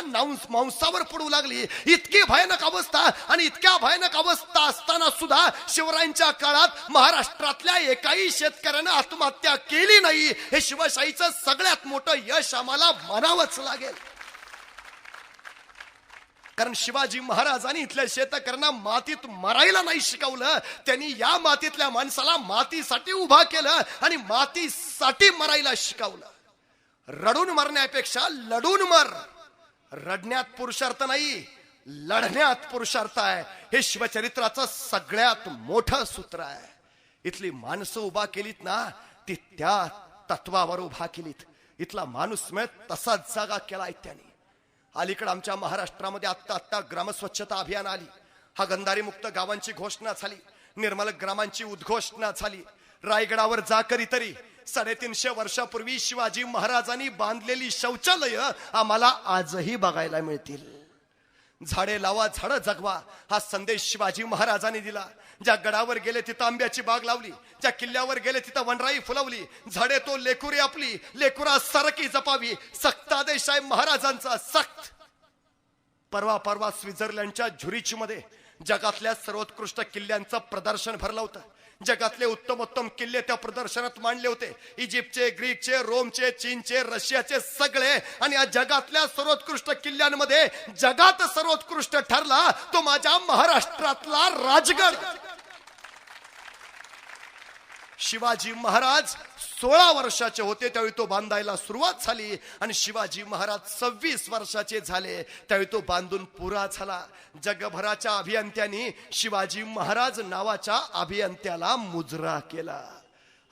मांसावर पडू लागली. इतकी भयानक अवस्था. आणि इतक्या भयानक अवस्था असताना सुद्धा शिवरायांच्या काळात महाराष्ट्रातल्या एकाही शेतकऱ्यानं आत्महत्या केली नाही. हे शिवशाहीचं सगळ्यात मोठं यश आम्हाला मानावंच लागेल. कारण शिवाजी महाराजांनी इथल्या शेतकऱ्यांना मातीत मरायला नाही शिकवलं, त्यांनी या मातीतल्या माणसाला मातीसाठी उभा केलं आणि मातीसाठी मरायला शिकवलं. रडून मरण्यापेक्षा लढून मर. रडण्यात पुरुषार्थ नाही, लढण्यात पुरुषार्थ आहे. हे शिवचरित्राचं सगळ्यात मोठं सूत्र आहे. इथली माणसं उभा केलीत ना, ती त्या तत्वावर उभा केलीत. इथला माणूस तसाच जागा केलाय त्यांनी. अलीकडे आमच्या महाराष्ट्रामध्ये आत्ता ग्रामस्वच्छता अभियान आली. हागंदारी मुक्त गावांची घोषणा झाली, निर्मल ग्रामांची उद्घोषणा झाली. रायगडावर जा करीतरी 350 वर्षापूर्वी शिवाजी महाराजांनी बांधलेली शौचालय आम्हाला आजही बघायला मिळतील. झाडे लावा, झाडं जगवा हा संदेश शिवाजी महाराजांनी दिला. ज्या गडावर गेले तिथं आंब्याची बाग लावली, ज्या किल्ल्यावर गेले तिथं वनराई फुलवली. झाडे तो लेकुरी आपली, लेकुरा सरकी जपावी. सक्त आदेश आहे महाराजांचा, सक्त. परवा स्वित्झर्लंडच्या झुरिच मध्ये जगातल्या सर्वोत्कृष्ट किल्ल्यांचं प्रदर्शन भरलं होतं. जगातले उत्तम किल्ले त्या प्रदर्शनात मांडले होते. इजिप्तचे, ग्रीकचे, रोमचे, चीनचे, रशियाचे सगळे. आणि या जगातल्या सर्वोत्कृष्ट किल्ल्यांमध्ये जगात सर्वोत्कृष्ट ठरला तो माझ्या महाराष्ट्रातला राजगड. शिवाजी महाराज 16 वर्षाचे होते त्यावेळी तो बांधायला सुरुवात झाली. आणि शिवाजी महाराज 26 वर्षाचे झाले त्यावेळी तो बांधून पुरा झाला. जगभराच्या अभियंत्यांनी शिवाजी महाराज नावाच्या अभियंत्याला मुजरा केला.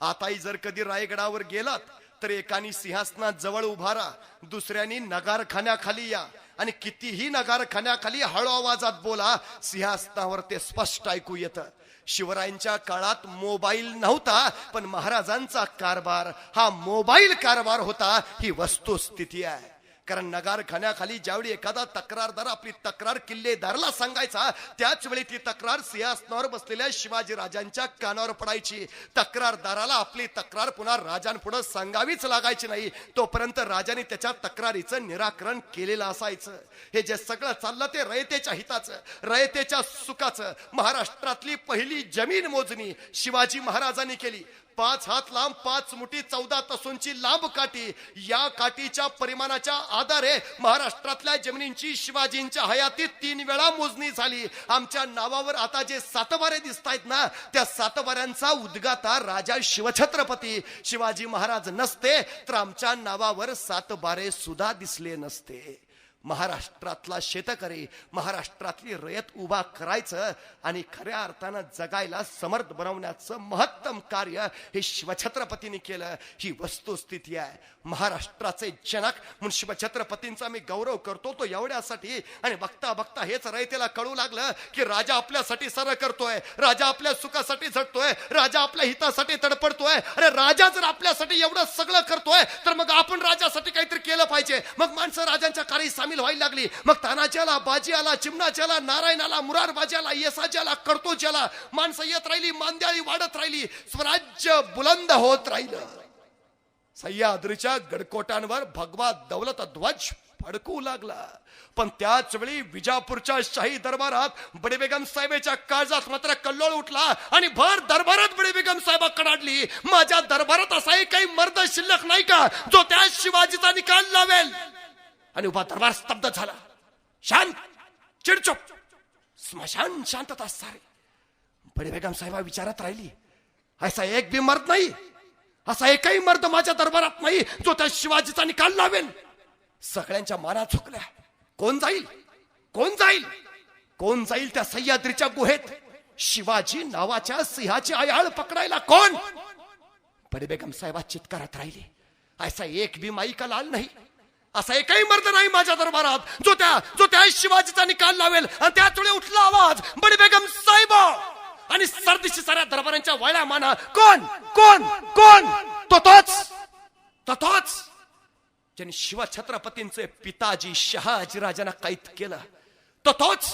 आताही जर कधी रायगडावर गेलात तर एकानी सिंहासनात जवळ उभा राहा, दुसऱ्यानी नगारखान्याखाली या. आणि कितीही नगारखान्याखाली हळू आवाजात बोला, सिंहासनावर ते स्पष्ट ऐकू येतं. शिवरायांच्या काळात मोबाईल नव्हता, पण महाराजांचा कारभार हा मोबाईल कारभार होता. ही वस्तुस्थिती आहे. कारण नगारखान्याखाली ज्यावेळी एखादा तक्रारदार आपली तक्रार किल्लेदारला सांगायचा, त्याच वेळी ती तक्रार सिंहासनावर बसलेल्या शिवाजी राजांच्या कानावर पडायची. तक्रारदाराला आपली तक्रार पुन्हा राजांपुढे सांगावीच लागायची नाही, तोपर्यंत राजाने त्याच्या तक्रारीचं निराकरण केलेलं असायचं. हे जे सगळं चाललं ते रयतेच्या हिताचं, रयतेच्या सुखाचं. महाराष्ट्रातली पहिली जमीन मोजणी शिवाजी महाराजांनी केली. 5 हात लांब 5 मुठी 14 तसूंची लांब काठी. या काठीच्या परिमाणाच्या आधारे महाराष्ट्रातल्या जमिनींची शिवाजींच्या हयातीत 3 वेळा मोजणी झाली. आमच्या नावावर आता जे 7 बारे दिसत आहेत ना, त्या 7 बाऱ्यांचा उद्गाता राजा शिवछत्रपती शिवाजी महाराज नसते तर आमच्या नावावर 7 बारे सुद्धा दिसले नसते. महाराष्ट्रातला शेतकरी, महाराष्ट्रातली रयत उभा करायचं आणि खऱ्या अर्थानं जगायला समर्थ बनवण्याचं महत्तम कार्य हे शिवछत्रपतींनी केलं. ही वस्तुस्थिती आहे. महाराष्ट्राचे जनक म्हणून शिवछत्रपतींचा मी गौरव करतो तो एवढ्यासाठी. आणि बघता बघता हेच रयतेला कळू लागलं की राजा आपल्यासाठी सर्व करतोय, राजा आपल्या सुखासाठी झटतोय, राजा आपल्या हितासाठी तडपडतोय. अरे राजा जर आपल्यासाठी एवढं सगळं करतोय तर मग आपण राजासाठी काहीतरी केलं पाहिजे. मग माणसं राजांच्या कार्यात सामील व्हायला लागली. मग तानाजीला, बाजीला, चिमणाजीला, नारायणाला, मुरारबाजीला, येसाजीला, कर्तोजीला माणसं येत राहिली. मांद्याळी वाढत राहिली. स्वराज्य बुलंद होत राहिलं. सह्याद्रीच्या गडकोटांवर भगवा दौलत ध्वज भडकू लागला. पण त्याच वेळी विजापूरच्या शाही दरबारात बडे बेगम साहेबाच्या काळजात मात्र कल्लोळ उठला आणि भर दरबारात बडे बेगम साहेबा कडाडली, माझ्या दरबारात असाही काही मर्द शिल्लक नाही का जो त्या शिवाजीचा निकाल लावेल. आणि उभा दरबार स्तब्ध झाला. शांत, चिडचूप, स्मशान शांतता सारी. बडे बेगम साहेबा विचारत राहिली, असा एक भी मर्द नाही, असा एकही मर्द माझ्या दरबारात नाही जो त्या शिवाजीचा निकाल लावेल. सगळ्यांच्या माना झुकल्या. कोण जाईल, कोण जाईल, कोण जाईल त्या सह्याद्रीच्या गुहेत शिवाजी नावाच्या सिंहाची आयाळ पकडायला? कोण? बडे बेगम साहेबा चित्कारत राहिली, असा एक भी माई का लाल नाही, असा एकही मर्द नाही माझ्या दरबारात जो त्या शिवाजीचा निकाल लावेल. आणि त्याच वेळी उठला आवाज, बडे बेगम साहेबा. आणि सरदिशी साऱ्या दरबारांच्या वळ्या माना. कोण कोण कोण? तोच ज्यांनी शिवछत्रपतींचे पिताजी शहाजीराजांना कैद केलं. तोच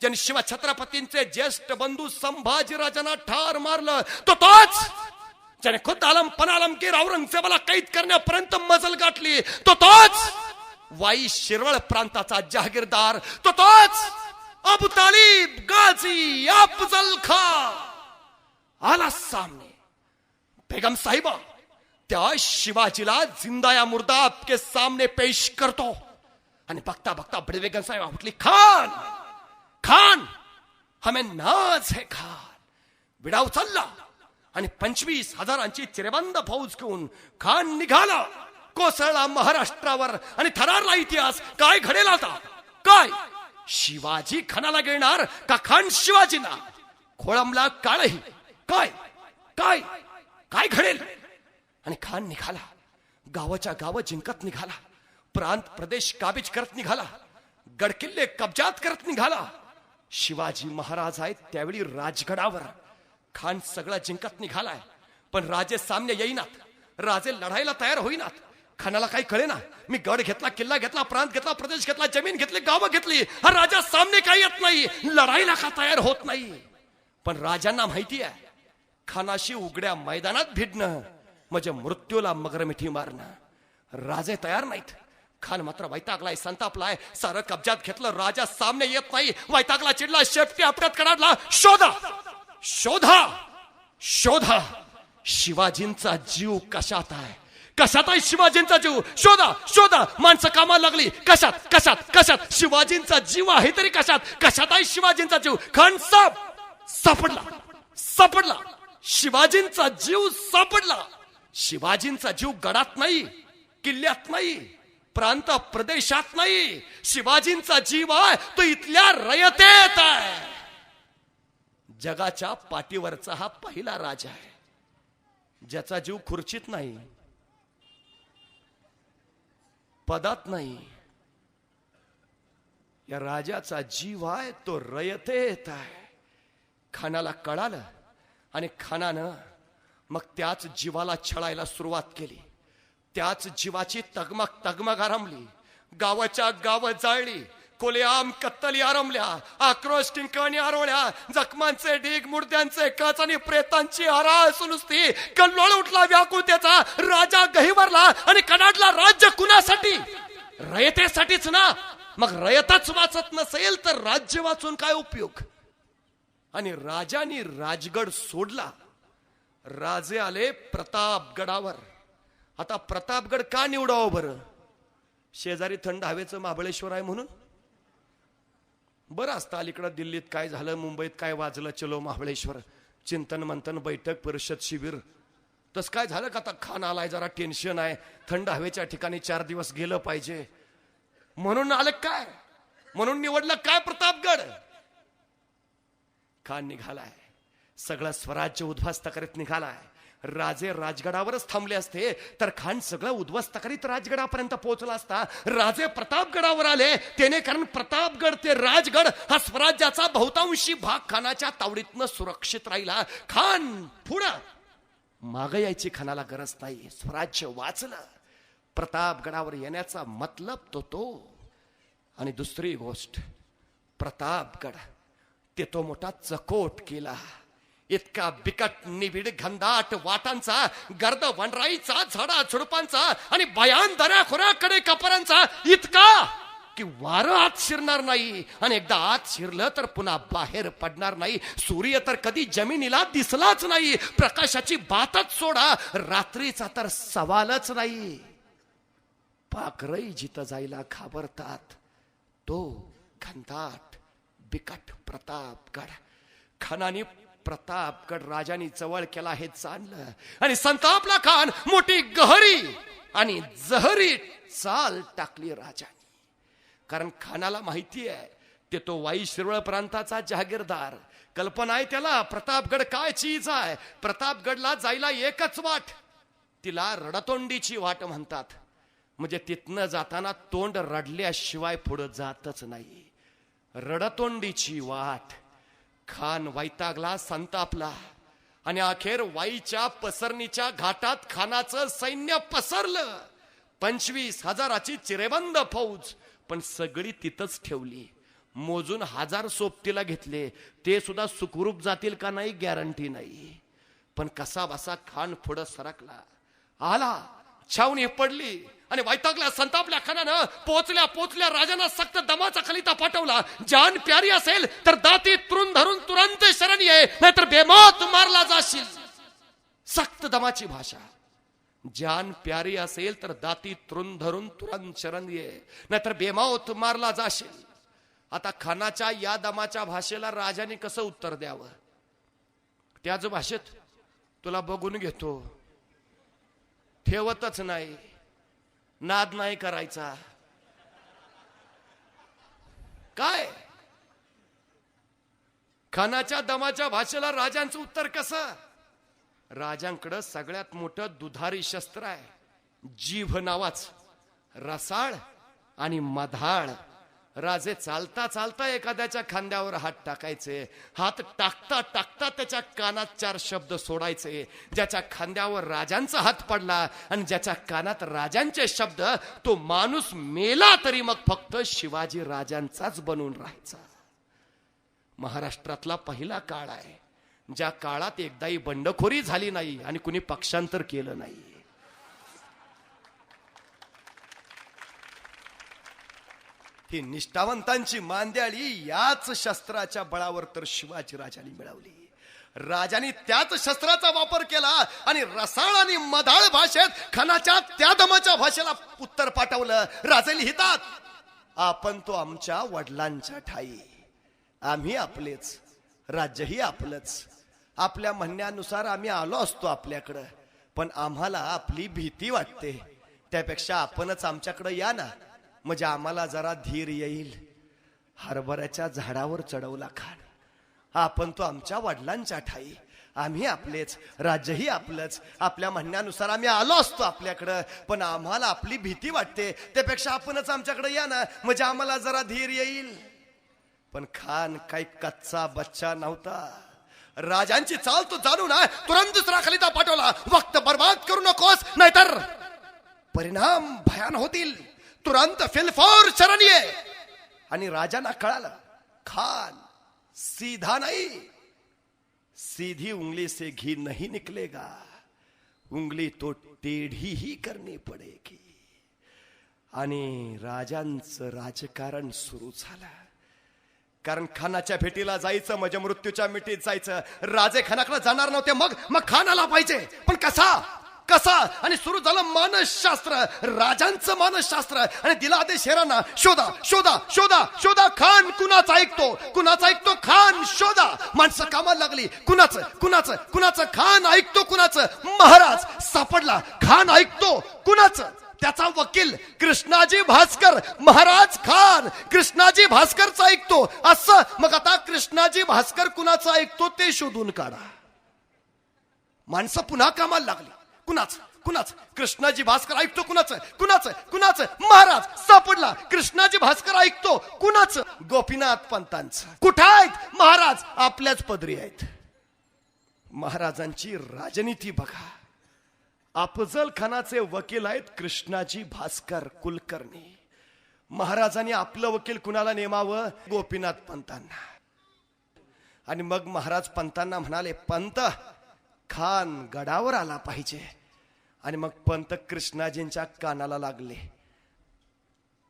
ज्यांनी शिवछत्रपतींचे ज्येष्ठ बंधू संभाजीराजांना ठार मारलं. तोच ज्याने खुद्द आलमगीर औरंगजेबाला कैद करण्यापर्यंत मजल गाठली. तोच वाई शिरवळ प्रांताचा जहागीरदार. तोच अबू तालिब गाजी अफजल खान आला सामने. बेगम साहिबा त्या शिवाजीला जिंदा या मुर्दा आपके सामने पेश करतो. आणि बघता बघता बडे बेगम साहिबा उठली, खान खान हमें नाज है खान. विडा उचलला आणि 25,000ची चिरेबंद फौज घेऊन खान निघाला. कोसळला महाराष्ट्रावर आणि थरारला इतिहास. काय घडेल आता? काय शिवाजी खानाला घेणार का खान शिवाजीना? खोळंबला काळही. काय काय काय घडेल? आणि खान निघाला, गावाच्या गाव जिंकत निघाला, प्रांत प्रदेश काबीज करत निघाला, गडकिल्ले कब्जात करत निघाला. शिवाजी महाराज आहेत त्यावेळी राजगडावर. खान सगळं जिंकत निघालाय, पण राजे सामने येईनात, राजे लढायला तयार होईनात. खानाला काही कळे ना, मी गड घेतला, किल्ला घेतला, प्रांत घेतला, प्रदेश घेतला, जमीन घेतली, गावं घेतली, हा राजा सामने काही येत नाही, लढाईला का तयार होत नाही. पण राजांना माहिती आहे, खानाशी उघड्या मैदानात भिडणं म्हणजे मृत्यूला मगरमिठी मारणं. राजे तयार नाहीत. खान मात्र वैतागलाय, संतापलाय, सारं कब्जात घेतलं, राजा सामने येत नाही, वैतागला, चिडला, शेपटी आपल्यात कडाडला. शोधा शोधा शोधा शिवाजींचा जीव कशात आहे, कशात आहे शिवाजींचा जीव? शोधा शोधा. माणसं कामाला लागली. कशात कशात कशात? शिवाजींचा जीव आहे तरी कशात? कशात आहे शिवाजींचा जीव? खान सापडला सापडला. शिवाजींचा जीव सापडला. शिवाजींचा जीव गडात नाही, किल्ल्यात नाही, प्रांत प्रदेशात नाही. शिवाजींचा जीव आहे तो इथल्या रयतेत आहे. जगाच्या पाठीवरचा हा पहिला राजा आहे ज्याचा जीव खुर्चीत नाही, पदात नाही. या राजाचा जीव आहे तो रयतेत आहे. खानाला कळालं आणि खानानं मग त्याच जीवाला छळायला सुरुवात केली. त्याच जीवाची तगमग आरंभली. गावाच्या गाव जाळली, कोलेआम कत्तली आरंभल्या, आक्रोश टिंकणी आरवल्या, जखमांचे ढीग, मुर्द्यांचे कच आणि प्रेतांची आराळ सुनुसती. कल्लोळ उठला व्याकुळतेचा. राजा गहिवरला आणि कडाडला. राज्य कुणासाठी? रयतेसाठीच ना. मग रयतच वाचत नसेल तर राज्य वाचून काय उपयोग? आणि राजांनी राजगड सोडला. राजे आले प्रतापगडावर. आता प्रतापगड का निवडावं बरं? शेजारी थंड हवेचं महाबळेश्वर आहे म्हणून? बरं असतं अलीकडं दिल्लीत काय झालं, मुंबईत काय वाजलं, चलो महाबळेश्वर, चिंतन मंथन बैठक परिषद शिबिर. तस काय झालं का आता खान आलाय, जरा टेन्शन आहे, थंड हवेच्या ठिकाणी 4 दिवस गेलं पाहिजे म्हणून आलं काय? म्हणून निवडलं काय प्रतापगड? खान निघालाय, सगळं स्वराज्य उद्ध्वस्त करीत निघालाय. राजे राजगडावरच थांबले असते तर खान सगळं उद्ध्वस्त करीत राजगडापर्यंत पोहोचला असता. राजे प्रतापगडावर आले त्याने, कारण प्रतापगड ते राजगड हा स्वराज्याचा बहुतांशी भाग खानाच्या तावडीतनं सुरक्षित राहिला. खान पुढं मागे यायची खानाला गरज नाही. स्वराज्य वाचलं. प्रतापगडावर येण्याचा मतलब तो. आणि दुसरी गोष्ट, प्रतापगड ते तो मोठा चकोट केला. इतका बिकट निबिड घनदाट वाटांचा, गर्द वनराईचा, झाडा झुडपांचा आणि भयान दऱ्या खोऱ्याकडे कपरांचा, इतका की वारं आत शिरणार नाही आणि एकदा आत शिरलं तर पुन्हा बाहेर पडणार नाही. सूर्य तर कधी जमिनीला दिसलाच नाही. प्रकाशाची बातच सोडा, रात्रीचा तर सवालच नाही. पाखरही जिथं जायला घाबरतात तो घनदाट बिकट प्रतापगड. खानाने प्रतापगड राजानी जवळ केला हे जाणलं आणि संतापला खान. मोठी गहरी आणि जहरी चाल टाकली राजाने. कारण खानाला माहिती आहे ते तो वाई शिरवळ प्रांताचा जहागीरदार. कल्पना आहे त्याला प्रतापगड काय चीज आहे. प्रतापगडला जायला एकच वाट, तिला रडतोंडीची वाट म्हणतात. म्हणजे तिथनं जाताना तोंड रडल्याशिवाय पुढे जातच नाही. रडतोंडीची वाट. खान वैतागला, संतापला आणि अखेर वाईच्या पसरणीच्या घाटात खानाचं सैन्य पसरलं. 25,000ची चिरेबंद फौज, पण सगळी तिथंच ठेवली. मोजून 1000 सोबतीला घेतले, ते सुद्धा सुखरूप जातील का नाही गॅरंटी नाही. पण कसा बसा खान पुढं सरकला. आला, छावणी पडली आणि वैतागल्या संतापल्या खानानं पोचल्या राजांना सक्त दमाचा खलिता पाठवला. जान प्यारी असेल तर दाती त्रून धरून तुरंत शरण ये, नाहीतर बेमौत मारला जाशील. सक्त दमाची भाषा. जान प्यारी असेल तर दाती त्रून धरून तुरंत शरण ये, नाहीतर बेमौत मारला जाशील. आता खानाच्या या दमाच्या भाषेला राजाने कसं उत्तर द्यावं. त्याच भाषेत तुला बघून घेतो, ठेवतच नाही, नाद नाही करायचा. काय खानाच्या दमाच्या भाषेला राजांचं उत्तर कसं. राजांकडं सगळ्यात मोठं दुधारी शस्त्र आहे, जीभ नावाच. रसाळ आणि मधाळ. राजे चालता चालता एखाद्याच्या खांद्यावर हात टाकायचे. हात टाकता टाकता त्याच्या कानात 4 शब्द सोडायचे. ज्याच्या खांद्यावर राजांचा हात पडला आणि ज्याच्या कानात राजांचे शब्द, तो माणूस मेला तरी मग फक्त शिवाजी राजांचाच बनून राहायचा. महाराष्ट्रातला पहिला काळ आहे ज्या काळात एकदाही बंडखोरी झाली नाही आणि कुणी पक्षांतर केलं नाही. ही निष्ठावंतांची मांद्याळी याच शस्त्राच्या बळावर तर शिवाजी राजांनी मिळवली. राजांनी त्याच शस्त्राचा वापर केला आणि रसाळ आणि मधाळ भाषेत खानाच्या त्या दमाच्या भाषेला उत्तर पाठवलं. राजे लिहितात, आपण तो आमच्या वडिलांच्या ठाई, आम्ही आपलेच, राज्यही आपलंच. आपल्या म्हणण्यानुसार आम्ही आलो असतो आपल्याकडं, पण आम्हाला आपली भीती वाटते. त्यापेक्षा आपणच आमच्याकडे या ना, म्हणजे आम्हाला जरा धीर येईल. हरभऱ्याच्या झाडावर चढवला खान. आपण तो आमच्या वडिलांच्या ठाई, आम्ही आपलेच, राज्यही आपलंच. आपल्या म्हणण्यानुसार आम्ही आलो असतो आपल्याकडं, पण आम्हाला आपली भीती वाटते. त्यापेक्षा आपणच आमच्याकडे या ना, म्हणजे आम्हाला जरा धीर येईल. पण खान काही कच्चा बच्चा नव्हता. राजांची चाल तो जाणून तुरंत दुसरा खलिता पाठवला. वक्त बर्बाद करू नकोस, नाहीतर परिणाम भयान होतील. तुरंत फिलफौर शरण ये. आणि राजांना कळालं, खान सीधा नहीं, सीधी उंगली से घी नहीं निकलेगा, उंगली तो टेढ़ी ही करनी पड़ेगी. आणि राजांचं राजकारण सुरू झालं. कारण खानाच्या भेटीला जायचं म्हणजे मृत्यूच्या मिठीत जायचं. राजे खानाकडे जाणार नव्हते. मग खानाला पाहिजे, पण कसा आणि सुरू झालं मानसशास्त्र, राजांचं मानसशास्त्र. आणि दिला आदेश शेरांना, शोधा शोधा शोधा शोधा. खान कुणाचा ऐकतो खान शोधा. माणसं कामाला लागली. कुणाचं खान ऐकतो कुणाचं. महाराज सापडला. खान ऐकतो कुणाचं. त्याचा वकील कृष्णाजी भास्कर. महाराज खान कृष्णाजी भास्करचा ऐकतो. असं मग आता कृष्णाजी भास्कर कुणाचं ऐकतो ते शोधून काढा. माणसं पुन्हा कामाला लागली. कुणाच कृष्णाजी भास्कर ऐकतो कुणाचं. महाराज सापडला. कृष्णाजी भास्कर ऐकतो कुणाचं. गोपीनाथ पंतांचं. कुठं आहेत महाराज. आपल्याच पदरी आहेत. महाराजांची राजनीती बघा. अफजल खानाचे वकील आहेत कृष्णाजी भास्कर कुलकर्णी. महाराजांनी आपलं वकील कुणाला नेमावं. गोपीनाथ पंतांना. आणि मग महाराज पंतांना म्हणाले, पंत खान गडावर आला पाहिजे. आणि मग पंत कृष्णाजींच्या कानाला लागले,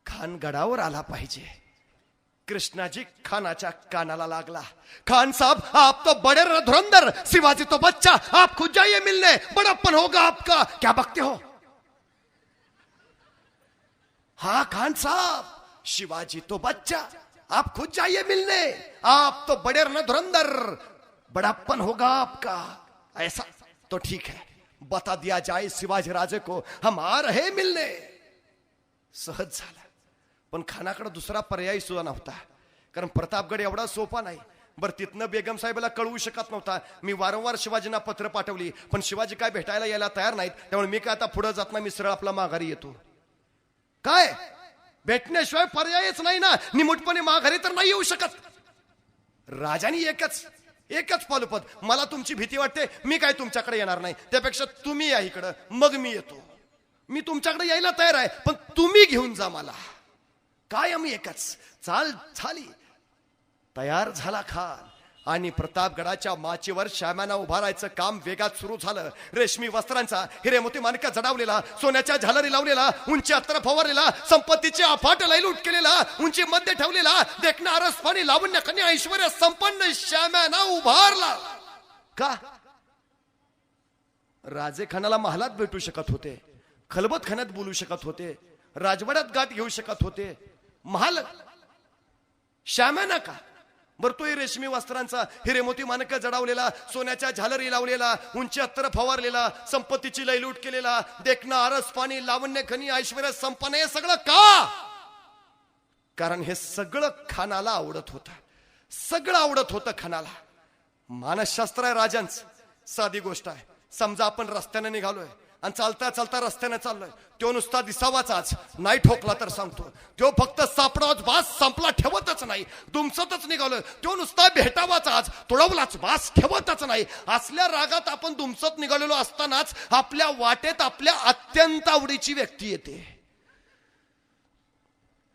खान गडावर आला पाहिजे. कृष्णाजी खानाच्या कानाला लागला, खान साहब आप तो बड़े धुरंधर, शिवाजी तो बच्चा, आप खुद जाइए मिलने, बड़प्पन होगा आपका, क्या बकते हो. हाँ खान साहब, शिवाजी तो बच्चा, आप खुद जाइए मिलने, आप तो बड़े धुरंधर, बड़प्पन होगा आपका. ऐसा तो ठीक है, बता दिया जाए शिवाजी राजे को हम आ रहे मिलने. सहज झाला. पण खानाकडे दुसरा पर्याय सुद्धा नव्हता, कारण प्रतापगड एवढा सोपा नाही. बरं तिथनं बेगम साहेबाला कळवू शकत नव्हता. मी वारंवार शिवाजींना पत्र पाठवली, पण शिवाजी काय भेटायला यायला तयार नाहीत. त्यामुळे मी काय आता पुढे जात नाही, मी सरळ आपला माघारी येतो. काय भेटण्याशिवाय पर्यायच नाही ना, निमुटपणे माघारी तर नाही येऊ शकत. राजानी एकच पालुपद, मला तुमची भीती वाटते, मी काय तुमच्याकडे येणार नाही, त्यापेक्षा तुम्ही या इकडं, मग मी येतो. मी तुमच्याकडे यायला तयार आहे, पण तुम्ही घेऊन जा मला. काय आम्ही एकच. चाल झाली. तयार झाला खान आणि प्रतापगडाच्या माचीवर श्यामाना उभारायचं काम वेगात सुरू झालं. रेशमी वस्त्रांचा हिरे मोती माणका जडावलेला, सोन्याच्या झालरी लावलेला, उंची अत्तर फवारलेला, संपत्तीचे अफाट लयलूट केलेला, उंची मध्ये ठेवलेला, देखणं आरस पाणी लावण्य कन्या ऐश्वर्य संपन्न श्यामाना उभारला. का राजे खानाला महालात भेटू शकत होते, खलबत खाण्यात बोलू शकत होते, राजवाड्यात गाठ घेऊ शकत होते, महाल श्यामाना का. बर तोही रेशमी वस्त्रांचा हिरे मोती मानक जडावलेला, सोन्याच्या झालरी लावलेला, उंची अत्तर फवारलेला, संपत्तीची लयलूट केलेला, देखणं आरस पाणी लावण्य खनी ऐश्वर्य संपन्न, हे सगळं का. कारण हे सगळं खानाला आवडत होतं, सगळं आवडत होतं खानाला. मानसशास्त्र आहे राजांचं. साधी गोष्ट आहे, समजा आपण रस्त्याने निघालोय आणि चालता चालता रस्त्याने चाललोय, तो नुसता दिसावाचाच नाही, ठोकला तर सांगतो तो फक्त सापडावाच, बास संपला ठेवतच नाही. दुमसतच निघालोय, तो नुसता भेटावाचाच, तुडवलाच, बास ठेवतच नाही. असल्या रागात आपण दुमसत निघालेलो असतानाच आपल्या वाटेत आपल्या अत्यंत आवडीची व्यक्ती येते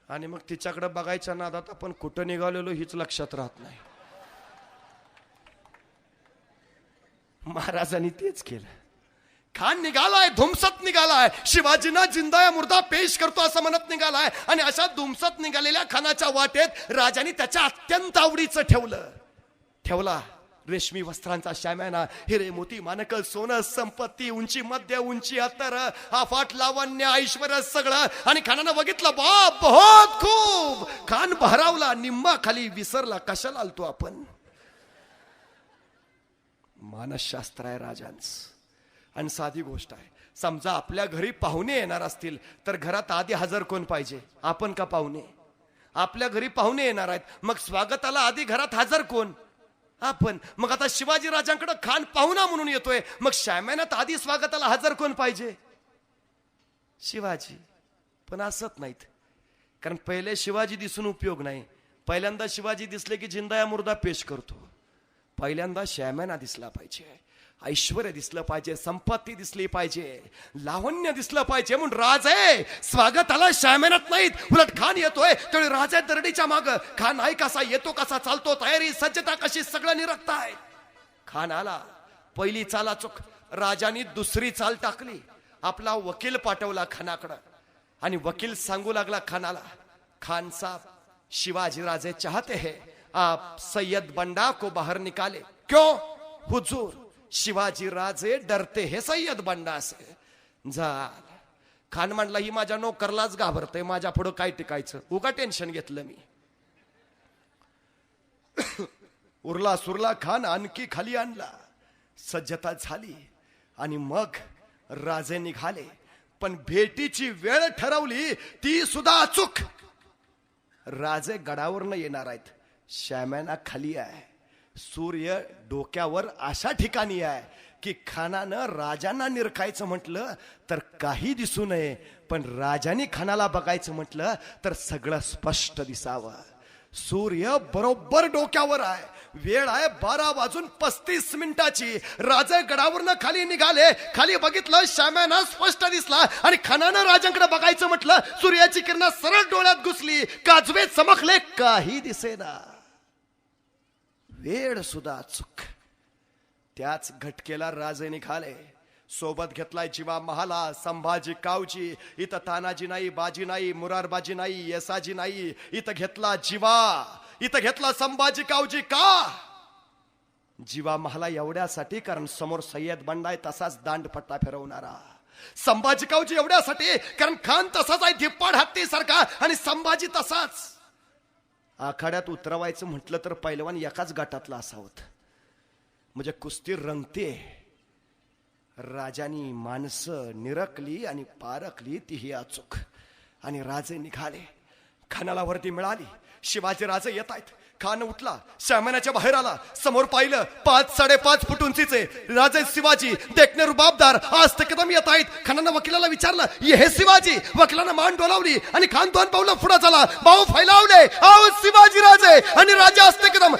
आणि मग तिच्याकडे बघायच्या नादात आपण कुठं निघालेलो हीच लक्षात राहत नाही. महाराजांनी तेच केलं. खान निघालाय, धुमसत निघालाय, शिवाजींना जिंदा मुर्दा पेश करतो असं म्हणत निघालाय. आणि अशा धुमसत निघालेल्या खानाच्या वाटेत राजाने त्याच्या अत्यंत आवडीचं ठेवला रेशमी वस्त्रांचा श्यामाना, हिरे मोती मानक सोनं संपत्ती, उंची मध्य उंची अत्तर, अफाट लावण्य ऐश्वर्य सगळं. आणि खानानं बघितलं, बाप बहुत खूप. खान भारावला, निम्मा खाली विसरला, कशाला आलतो आपण. मानसशास्त्र आहे राजांचं. आणि साधी गोष्ट आहे, समजा आपल्या घरी पाहुणे येणार असतील तर घरात आधी हजर कोण पाहिजे, आपण का पाहुणे. आपल्या घरी पाहुणे येणार आहेत, मग स्वागताला आधी घरात हजर कोण, आपण. मग आता शिवाजी राजांकडे खान पाहुणा म्हणून येतोय, मग श्यामानात आधी स्वागताला हजर कोण पाहिजे, शिवाजी. पण असत नाहीत, कारण पहिले शिवाजी दिसून उपयोग नाही. पहिल्यांदा शिवाजी दिसले की जिंदा मुर्दा पेश करतो. पहिल्यांदा श्यामाना दिसला पाहिजे, ऐश्वर्य दिसलं पाहिजे, संपत्ती दिसली पाहिजे, लावण्य दिसलं पाहिजे. म्हणून राजे स्वागताला श्यामानात नाहीत, उलट खान येतोय त्यावेळी राजा दरडीच्या माग. खान आहे कसा, येतो कसा, चालतो, तयारी सज्जता कशी, सगळं निरखताय. खान आला, पहिली चाला चूक, राजानी दुसरी चाल टाकली. आपला वकील पाठवला खानाकडं आणि वकील सांगू लागला खानाला, खान साहब शिवाजी राजे चाहते हैं आप सैयद बंडा को बाहर निकाले. क्यों हुजूर, शिवाजी राजे डरते हे सय्यद बंडा से. झालं. खान म्हणला, ही माझ्या नोकरलाच घाबरतय, माझ्या पुढं काय टिकायचं, उगा टेन्शन घेतलं मी. उरला सुरला खान आणखी खाली आणला, सज्जता झाली आणि मग राजे निघाले. पण भेटीची वेळ ठरवली ती सुद्धा अचूक. राजे गडावरनं येणार आहेत, श्यामाना खाली आहे, सूर्य डोक्यावर अशा ठिकाणी आहे की खानानं राजांना निरखायचं म्हटलं तर काही दिसू नये, पण राजांनी खानाला बघायचं म्हटलं तर सगळं स्पष्ट दिसावं. सूर्य बरोबर डोक्यावर आहे, वेळ आहे 12:35 राजे गडावरनं खाली निघाले. खाली बघितलं, श्यामाना स्पष्ट दिसला आणि खानानं राजांकडे बघायचं म्हटलं, सूर्याची किरणं सरळ डोळ्यात घुसली, काजवे चमकले, काही दिसेना. वेळ सुद्धा चुक. त्याच घटकेला राजे निघाले. सोबत घेतलाय जीवा महाला, संभाजी कावजी. इथं तानाजी नाही, बाजी नाही, मुरारबाजी नाही, येसाजी नाही. इथं घेतला जीवा, इथं घेतला संभाजी कावजी. का जीवा महाला? एवढ्यासाठी कारण समोर सय्यद बंडाय तसाच दांडपट्टा फिरवणारा. संभाजी कावजी एवढ्यासाठी कारण खान तसाच आहे धिप्पाड हत्ती सारखा, आणि संभाजी तसाच. आखाड्यात उतरवायचं म्हटलं तर पैलवान एकाच गटातला असावं. म्हणजे कुस्ती रंगते. राजानी माणसं निरकली आणि पारखली तीही अचूक. आणि राजे निघाले. खानाला वर्दी मिळाली. शिवाजी राजे येत आहेत. खान उठला, सामानाच्या बाहेर आला. समोर पाहिलं 5-5.5 फूट उंचीचे राजे शिवाजी देखणे रुबाबदार आज ते कदम येत आहेत. खानानं वकिलाला विचारलं, ये हे शिवाजी? वकिलानं मान डोलावली आणि खान 2 पावलं पुढे झाला. भाऊ फैलावले, आओ शिवाजी राजे. आणि राजा असते कदम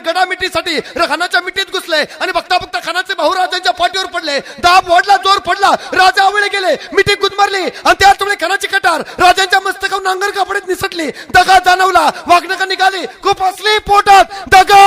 गडा मिठीसाठी खानाच्या मिठीत घुसले. आणि बघता बघता खानाचे भाऊ राजांच्या पाठीवर पडले. दाब वाढला, जोर पडला. राजा आवळे गेले, मिठी गुदमरली. आणि त्याच वेळी खानाची कटार राजांच्या मस्तकावर नांगर कापडीत निसटली. दगा जाणवला, वाघनका निघाली. खूप पोटात दगा,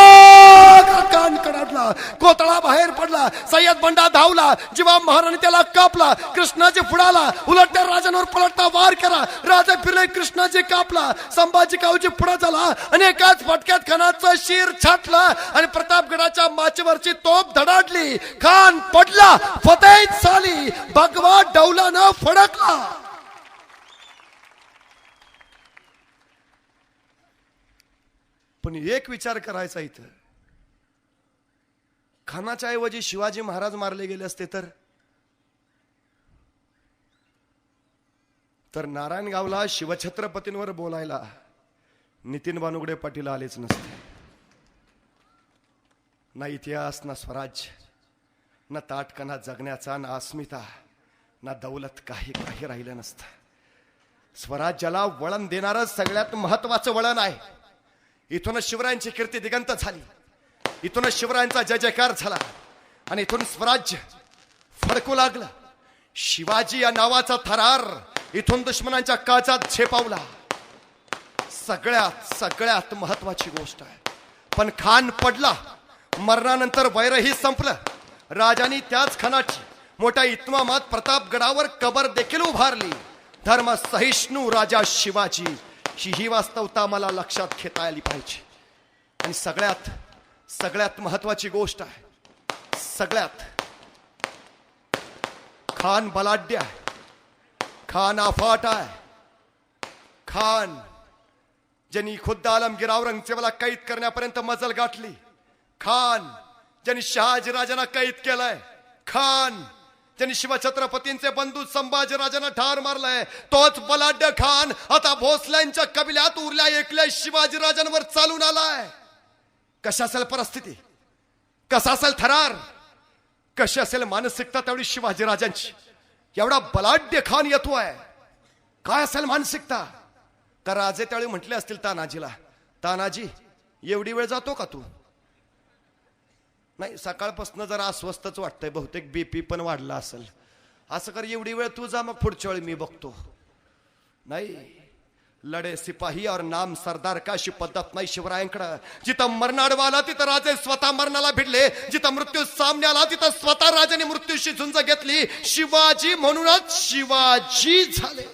कान कडाडला, कोतळा बाहेर पडला. सय्यद बंडा धावला. जीवा महाराणी त्याला कापला. कृष्णाजी फुडाला, उलटत्या राजांवर पलटता वार करा. राजा फिरले, कृष्णाजी कापला. संभाजी कावजी पुढा झाला आणि एकाच फटक्यात खानाचं शिर छाटला. आणि प्रतापगडाच्या माचेवरची तोप धडाडली. खान पडला, फतेह झाली. भगवा डौलानं फडकला. पण एक विचार करायचा इथं, खानाच्या ऐवजी शिवाजी महाराज मारले गेले असते तर नारायणगावला शिवछत्रपतींवर बोलायला नितीन बानुगडे पाटील आलेच नसते. ना इतिहास, ना स्वराज्य, ना ताटकना जगण्याचा, ना अस्मिता, ना दौलत, काही राहिलं नसतं. स्वराज्याला वळण देणारं सगळ्यात महत्वाचं वळण आहे. इथूनच शिवरायांची कीर्ती दिगंत झाली. इथूनच शिवरायांचा जय जयकार झाला. आणि इथून स्वराज्य फडकू लागलं. शिवाजी या नावाचा थरार इथून दुश्मनांच्या काळजात झेपावला. सगळ्यात महत्वाची गोष्ट आहे. पण खान पडला. मरणानंतर वैरही संपलं. राजांनी त्याच खानाची मोठ्या इतमामात प्रतापगडावर कबर देखील उभारली. धर्म सहिष्णू राजा शिवाजी, ही वास्तवता मला लक्षात घेता आली पाहिजे. आणि सगळ्यात महत्वाची गोष्ट आहे, खान बलाढ्य आहे. खान अफाट आहे. खान ज्यांनी खुद्द आलमगीर औरंगजेबाला कैद करण्यापर्यंत मजल गाठली. खान ज्यांनी शहाजी राजांना कैद केलाय. खान ज्यांनी शिवछत्रपतींचे बंधू संभाजी राजांना ठार मारलाय. तोच बलाढ्य खान आता भोसल्यांच्या कबिल्यात उरल्या एकल्या शिवाजी राजांवर चालून आलाय. कशा असेल परिस्थिती, कसा असेल थरार, कशी असेल मानसिकता तेवढी शिवाजी राजांची. एवढा बलाढ्य खान येतोय, काय असेल मानसिकता. का राजे त्यावेळी म्हटले असतील तानाजीला, तानाजी एवढी वेळ जातो का तू? नाही, सकाळपासून जरा अस्वस्थच वाटतंय, बहुतेक बीपी पण वाढला असेल. असं कर, एवढी वेळ तू जा, मग पुढच्या वेळी मी बघतो. नाही, लढे सिपाही और नाम सरदार का अशी पद्धत नाही शिवरायांकडं. जिथं मरणाडवा आला तिथं राजे स्वतः मरणाला भिडले. जिथं मृत्यू सामने आला तिथं स्वतः राजाने मृत्यूशी झुंज घेतली. शिवाजी म्हणूनच शिवाजी झाले.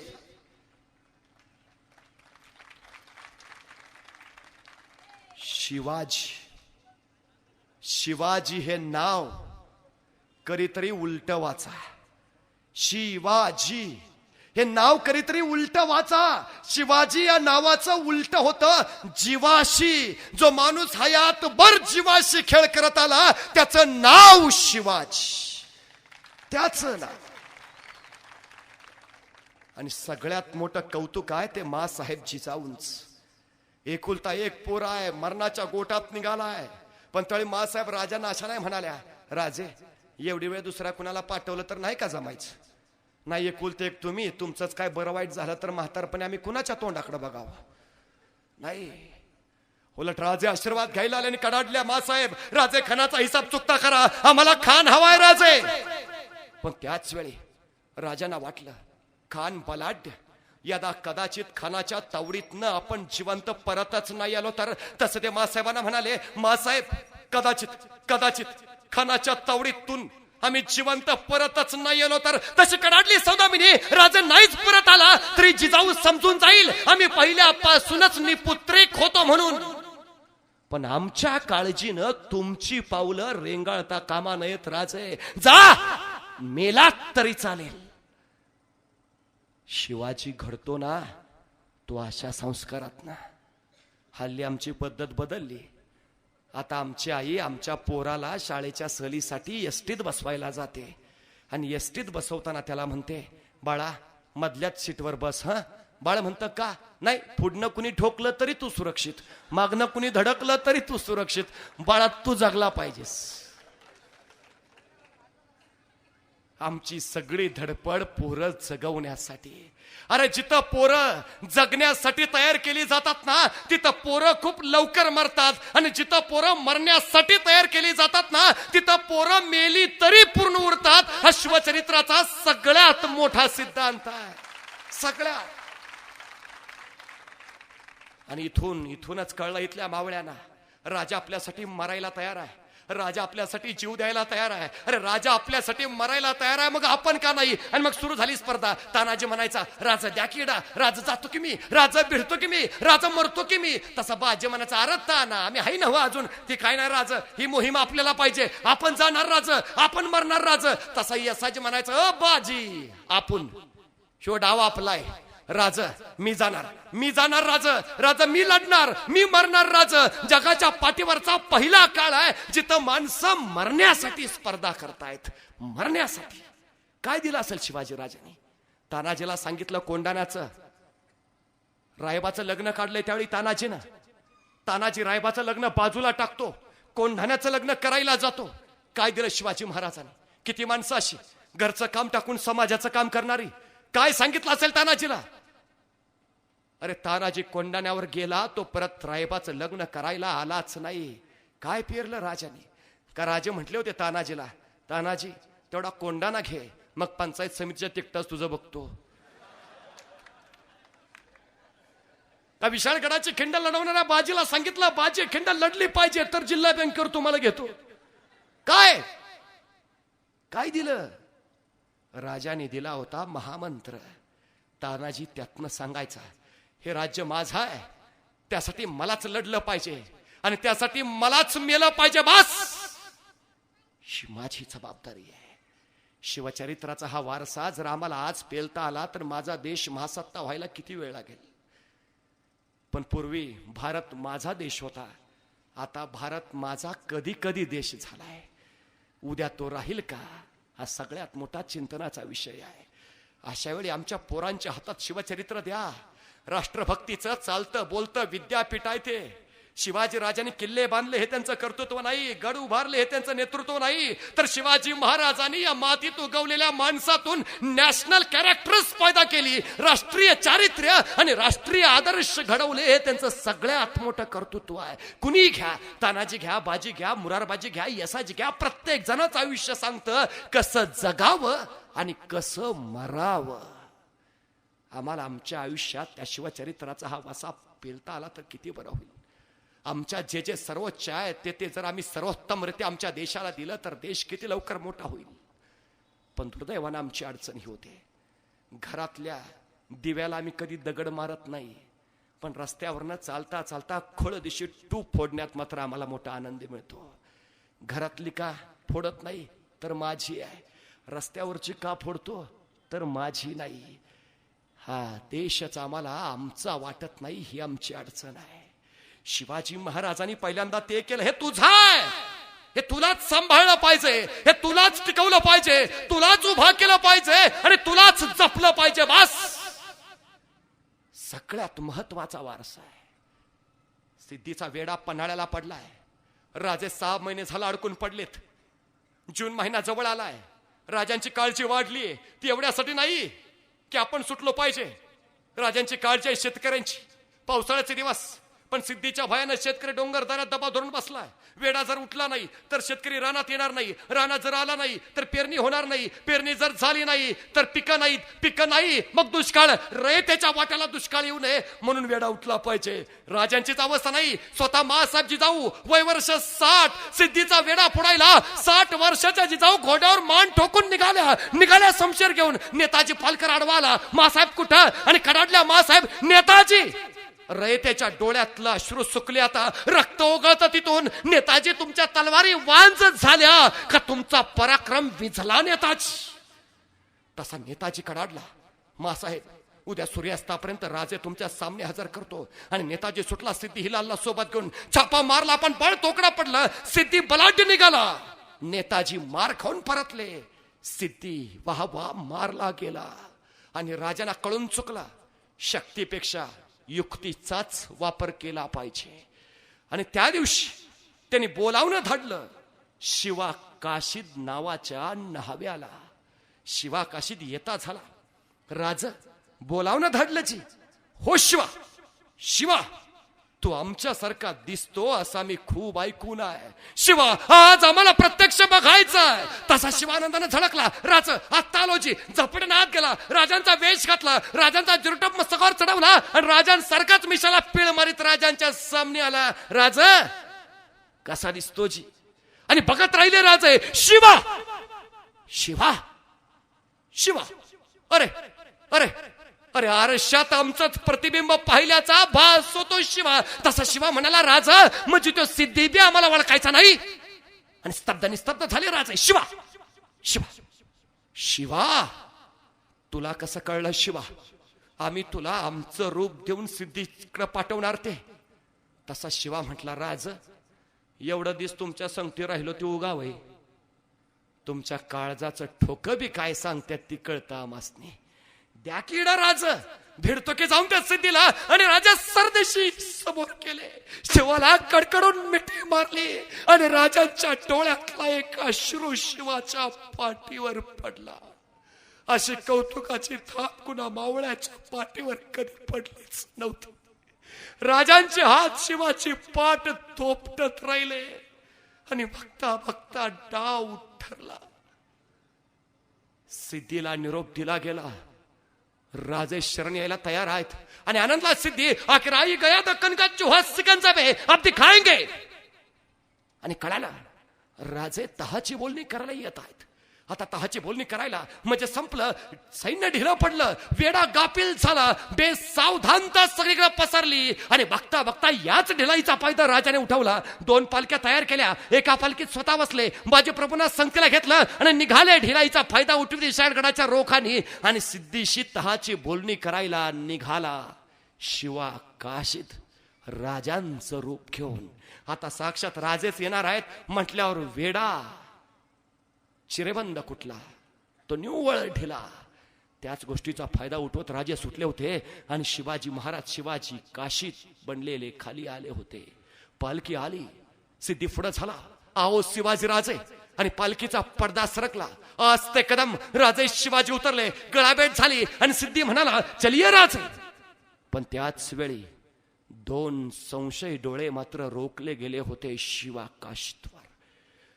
शिवाजी हे नाव कधीतरी उलट वाचा. शिवाजी हे नाव कधीतरी उलट वाचा. शिवाजी या नावाचं उलट होतं जीवाशी. जो माणूस हयातभर जीवाशी खेळ करत आला त्याचं नाव शिवाजी, त्याचं नाव. आणि सगळ्यात मोठं कौतुक आहे ते मासाहेब जिजाऊंच. एकुलता एक पोर आहे, मरणाच्या गोटात निघालाय. पण तळी मासाहेब राजांना अशा नाही म्हणाल्या, राजे एवढी वेळ दुसऱ्या कुणाला पाठवलं तर नाही का जमायचं? नाही, एकुलते एक तुम्ही, तुमचंच काय बरं वाईट झालं तर म्हातारपणे आम्ही कुणाच्या तोंडाकडे बघावं? नाही, उलट राजे आशीर्वाद घ्यायला आले आणि कडाडल्या, मासाहेब राजे खानाचा हिसाब चुकता करा, आम्हाला खान हवाय राजे. पण त्याच वेळी राजांना वाटलं खान बलाढ्य, यदा कदाचित खानाच्या तावडीतनं आपण जिवंत परतच नाही आलो तर, तसं ते मासाहेबांना म्हणाले, मासाहेब कदाचित कदाचित खानाच्या तावडीतून आम्ही जिवंत परतच नाही आलो तर, तशी कडाडली सौदामिनी राजा नाहीच परत आला तरी जिजाऊ समजून जाईल आम्ही पहिल्यापासूनच निपुत्रिक होतो म्हणून. पण आमच्या काळजीनं तुमची पावलं रेंगाळता कामा नयेत राजे. जा मेलात तरी चालेल. शिवाजी घडतो ना तो अशा संस्कारात ना. हल्ली आमची पद्धत बदलली. आता आमची आई आमच्या पोराला शाळेच्या सहलीसाठी एसटीत बसवायला जाते आणि एसटीत बसवताना त्याला म्हणते, बाळा मधल्याच सीटवर बस. हा बाळ म्हणतं का? नाही, पुढनं कुणी ठोकलं तरी तू सुरक्षित, मागनं कुणी धडकलं तरी तू सुरक्षित, बाळा तू जगला पाहिजेस. आमची सगळी धडपड पोरं जगवण्यासाठी. अरे जिथं पोरं जगण्यासाठी तयार केली जातात ना तिथं पोरं खूप लवकर मरतात, आणि जिथं पोरं मरण्यासाठी तयार केली जातात ना तिथं पोरं मेली तरी पूर्ण उरतात. हा शिवचरित्राचा सगळ्यात मोठा सिद्धांत आहे, सगळ्यात. आणि इथूनच कळलं इथल्या मावळ्यांना, राजा आपल्यासाठी मरायला तयार आहे, राजा आपल्यासाठी जीव द्यायला तयार आहे. अरे राजा आपल्यासाठी मरायला तयार आहे, मग आपण का नाही? आणि मग सुरू झाली स्पर्धा. तानाजी म्हणायचा, राजा द्या किडा, राजा जातो की मी, राजा भिडतो की मी, राजा मरतो की मी. तसा बाजी म्हणायचा, अरे ताना आम्ही हाय नव्ह अजून, ती काय नाही राज, ही मोहीम आपल्याला पाहिजे, आपण जाणार राज, आपण मरणार राज. तसा यसाजी म्हणायचं, बाजी आपण शो डाव आपलाय, राज मी जाणार राज, राजा मी लढणार, मी मरणार राज. जगाच्या पाठीवरचा पहिला काळ आहे जिथं माणसं मरण्यासाठी स्पर्धा करतायत, मरण्यासाठी. काय दिलं असेल शिवाजी राजांनी? तानाजीला सांगितलं कोंढाण्याचं, रायबाचं लग्न काढलंय त्यावेळी तानाजी रायबाचं लग्न बाजूला टाकतो, कोंढाण्याचं लग्न करायला जातो. काय दिलं शिवाजी महाराजांनी? किती माणसं अशी घरचं काम टाकून समाजाचं काम करणारी. काय सांगितलं असेल तानाजीला? अरे तानाजी कोंढाण्यावर गेला तो परत रायबाचं लग्न करायला आलाच नाही. काय पेरलं राजाने? का राजे म्हटले होते तानाजीला, तानाजी तेवढा कोंढाणा घे, मग पंचायत समितीच्या तिकटाच तुझं बघतो. का विशाळगडाची खिंड लढवणाऱ्या बाजीला सांगितलं, बाजी खिंड लढली पाहिजे तर जिल्हा बँकेवर तुम्हाला घेतो. काय दिलं? राजाने दिला होता महामंत्र. तानाजी त्यातनं सांगायचा, हे राज्य माझं आहे, त्यासाठी मलाच लढलं पाहिजे आणि त्यासाठी मलाच मेलं पाहिजे, बस ही माझी जबाबदारी आहे. शिवचरित्राचा हा वारसा जर आम्हाला आज पेलता आला तर माझा देश महासत्ता व्हायला किती वेळ लागेल. पण पूर्वी भारत माझा देश होता, आता भारत माझा कधी कधी देश झालाय, उद्या तो राहील का? हा सगळ्यात मोठा चिंतनाचा विषय आहे. अशा वेळी आमच्या पोरांच्या हातात शिवचरित्र द्या. राष्ट्रभक्तीचं चालतं बोलतं विद्यापीठ आहे ते. शिवाजी राजांनी किल्ले बांधले हे त्यांचं कर्तृत्व नाही, गड उभारले हे त्यांचं नेतृत्व नाही, तर शिवाजी महाराजांनी या मातीत उगवलेल्या माणसातून नॅशनल कॅरेक्टर्स पैदा केली, राष्ट्रीय चारित्र्य आणि राष्ट्रीय आदर्श घडवले हे त्यांचं सगळ्यात मोठं कर्तृत्व आहे. कुणी घ्या, तानाजी घ्या, बाजी घ्या, मुरारबाजी घ्या, यसाजी घ्या, प्रत्येक जणच आयुष्य सांगतं कसं जगावं आणि कसं मरावं. आम्हाला आमच्या आयुष्यात त्या शिवचरित्राचा हा वसा पेलता आला तर किती बरं होईल. आमच्या जे सर्वोच्च आहे ते जर आम्ही सर्वोत्तमरित्या आमच्या देशाला दिलं तर देश किती लवकर मोठा होईल. पण दुर्दैवानं आमची अडचण ही होते, घरातल्या दिव्याला आम्ही कधी दगड मारत नाही, पण रस्त्यावरनं चालता चालता खोळ दिशी टूप फोडण्यात मात्र आम्हाला मोठा आनंद मिळतो. घरातली का फोडत नाही तर माझी आहे, रस्त्यावरची का फोडतो तर माझी नाही. हा देशच आम्हाला आमचा वाटत नाही, ही आमची अडचण आहे. शिवाजी महाराजांनी पहिल्यांदा ते केलं, हे तुझं आहे, हे तुलाच सांभाळलं पाहिजे, हे तुलाच टिकवलं पाहिजे, तुलाच उभा केलं पाहिजे आणि तुलाच जपलं पाहिजे, बस. सगळ्यात महत्वाचा वारसा आहे. सिद्धीचा वेडा पन्हाळ्याला पडलाय, राजे 6 महिने झाला अडकून पडलेत, जून महिना जवळ आलाय, राजांची काळजी वाढली. ती एवढ्यासाठी नाही की आपण सुटलो पाहिजे, राजांची काळजी आहे शेतकऱ्यांची, पावसाळ्याचे दिवस, पण सिद्धीच्या भयाने शेतकरी डोंगरदऱ्यात दबा धरून बसलाय. वेडा जर उठला नाही तर शेतकरी रानात येणार नाही, रानात जर आला नाही तर पेरणी होणार नाही, पेरणी जर झाली नाही तर पिकं नाहीत, पिकं नाही मग दुष्काळ, रयतेच्या वाट्याला दुष्काळ येऊ नये म्हणून वेडा उठला पाहिजे. राजांचीच अवस्था नाही, स्वतः मासाहेब जिजाऊ वय वर्ष 60, सिद्धीचा वेडा फोडायला 60 वर्षाच्या जिजाऊ घोड्यावर मान ठोकून निघाल्या शमशेर घेऊन. नेताजी पालकर आडवाला, मासाहेब कुठं, आणि कडाडल्या मासाहेब नेताजी. रयतेच्या डोळ्यातला अश्रू सुकले, आता रक्त ओघळत तिथून. नेताजी तुमच्या तलवारी वांज झाल्या का तुमचा पराक्रम विझला नेताजी. तसा नेताजी कडाडला. मासाहेब उद्या सूर्यास्तापर्यंत राजे तुमच्या सामने हजर करतो. आणि नेताजी सुटला. सिद्धी हिलालला सोबत घेऊन छापा मारला, पण बळ तोकडा पडलं. सिद्धी बलाढ्य निघाला. नेताजी मार खाऊन परतले. सिद्धी वाह वाह मारला गेला. आणि राजांना कळून चुकला, शक्तीपेक्षा युक्तीचाच वापर केला पाहिजे. आणि त्या दिवशी त्यांनी बोलावणं धाडलं शिवा काशीद नावाच्या न्हाव्याला. शिवा काशीद येता झाला. राज बोलावणं धाडलं जी, हो शिवा, शिवा तू आमच्यासारखा दिसतो असा मी खूप ऐकून आहे. शिवा आज आम्हाला प्रत्यक्ष बघायचं. तसा शिवानंदाने झळकला. राज आत्ता आलो जी. झपटन आत गेला. राजांचा वेश घातला. राजांचा जिरटप मस्तकावर चढवला आणि राजांसारखाच मिशाला पीळ मारित राजांच्या सामने आला. राज कसा दिसतो जी. आणि बघत राहिले राजे. शिवा, शिवा, शिवा. अरे अरे अरे आरशात आमचंच प्रतिबिंब पाहिल्याचा भास होतो शिवा. तसा शिवा म्हणाला, राजा म्हणजे तो सिद्धी बी आम्हाला ओळखायचा नाही. आणि स्तब्ध निस्तब्ध झाले राजे. शिवा, शिवा, शिवा तुला कसं कळलं शिवा? आम्ही तुला आमचं रूप देऊन सिद्धीकडे पाठवणार ते. तसा शिवा म्हटला, राज एवढं दिस तुमच्या संगती राहिलो ते उगाव आहे. तुमच्या काळजाचं ठोक बी काय सांगतात ती कळतं आमासनी. द्या किडा राज भिडतो की जाऊन त्या सिद्धीला. आणि राजा सरदेशी समोर केले. शिवाला कडकडून मिठी मारली आणि राजांच्या डोळ्यातला एक अश्रू शिवाच्या पाठीवर पडला. अशी कौतुकाची थाप कुणा मावळ्याच्या पाठीवर कधी पडलीच नव्हती. राजांचे हात शिवाची पाठ थोपटत राहिले. आणि बघता बघता डाव ठरला. सिद्धीला निरोप दिला गेला. राजे शरण यायला तयार आहेत. आणि आनंदला सिद्धी आखिर आई गया दक्कन का चूहा सिकंजा में अब दिखाएंगे. आणि कळाला राजे तहाची बोलणी करायला येत आहेत. आता तहाची बोलणी करायला म्हणजे संपलं. सैन्य ढिलं पडलं. वेडा गाफील झाला. बेसावधानता सगळीकडे पसरली. आणि बघता बघता याच ढिलाईचा फायदा राजाने उठवला. 2 पालख्या तयार केल्या. एका पालखीत स्वतः बसले. बाजीप्रभूंना संगतीला घेतलं आणि निघाले. ढिलाईचा फायदा उठवली विशाळगडाच्या रोखानी. आणि सिद्धीशी तहाची बोलणी करायला निघाला शिवा काशीद राजांचं रूप घेऊन. आता साक्षात राजेच येणार आहेत म्हटल्यावर वेडा चिरेबंद कुठला, तो निव्वळ ढिला. त्याच गोष्टीचा फायदा उठवत राजे सुटले होते. आणि शिवाजी महाराज शिवाजी काशीत बनलेले खाली आले होते. पालखी आली. सिद्धी पुढे झाला. आओ शिवाजी राजे. आणि पालखीचा पडदा सरकला. आस्ते कदम राजे शिवाजी उतरले. गळाभेट झाली. आणि सिद्धी म्हणाला, चलिये राजे. पण त्याच वेळी 2 संशयी डोळे मात्र रोखले गेले होते शिवा काशीतवर.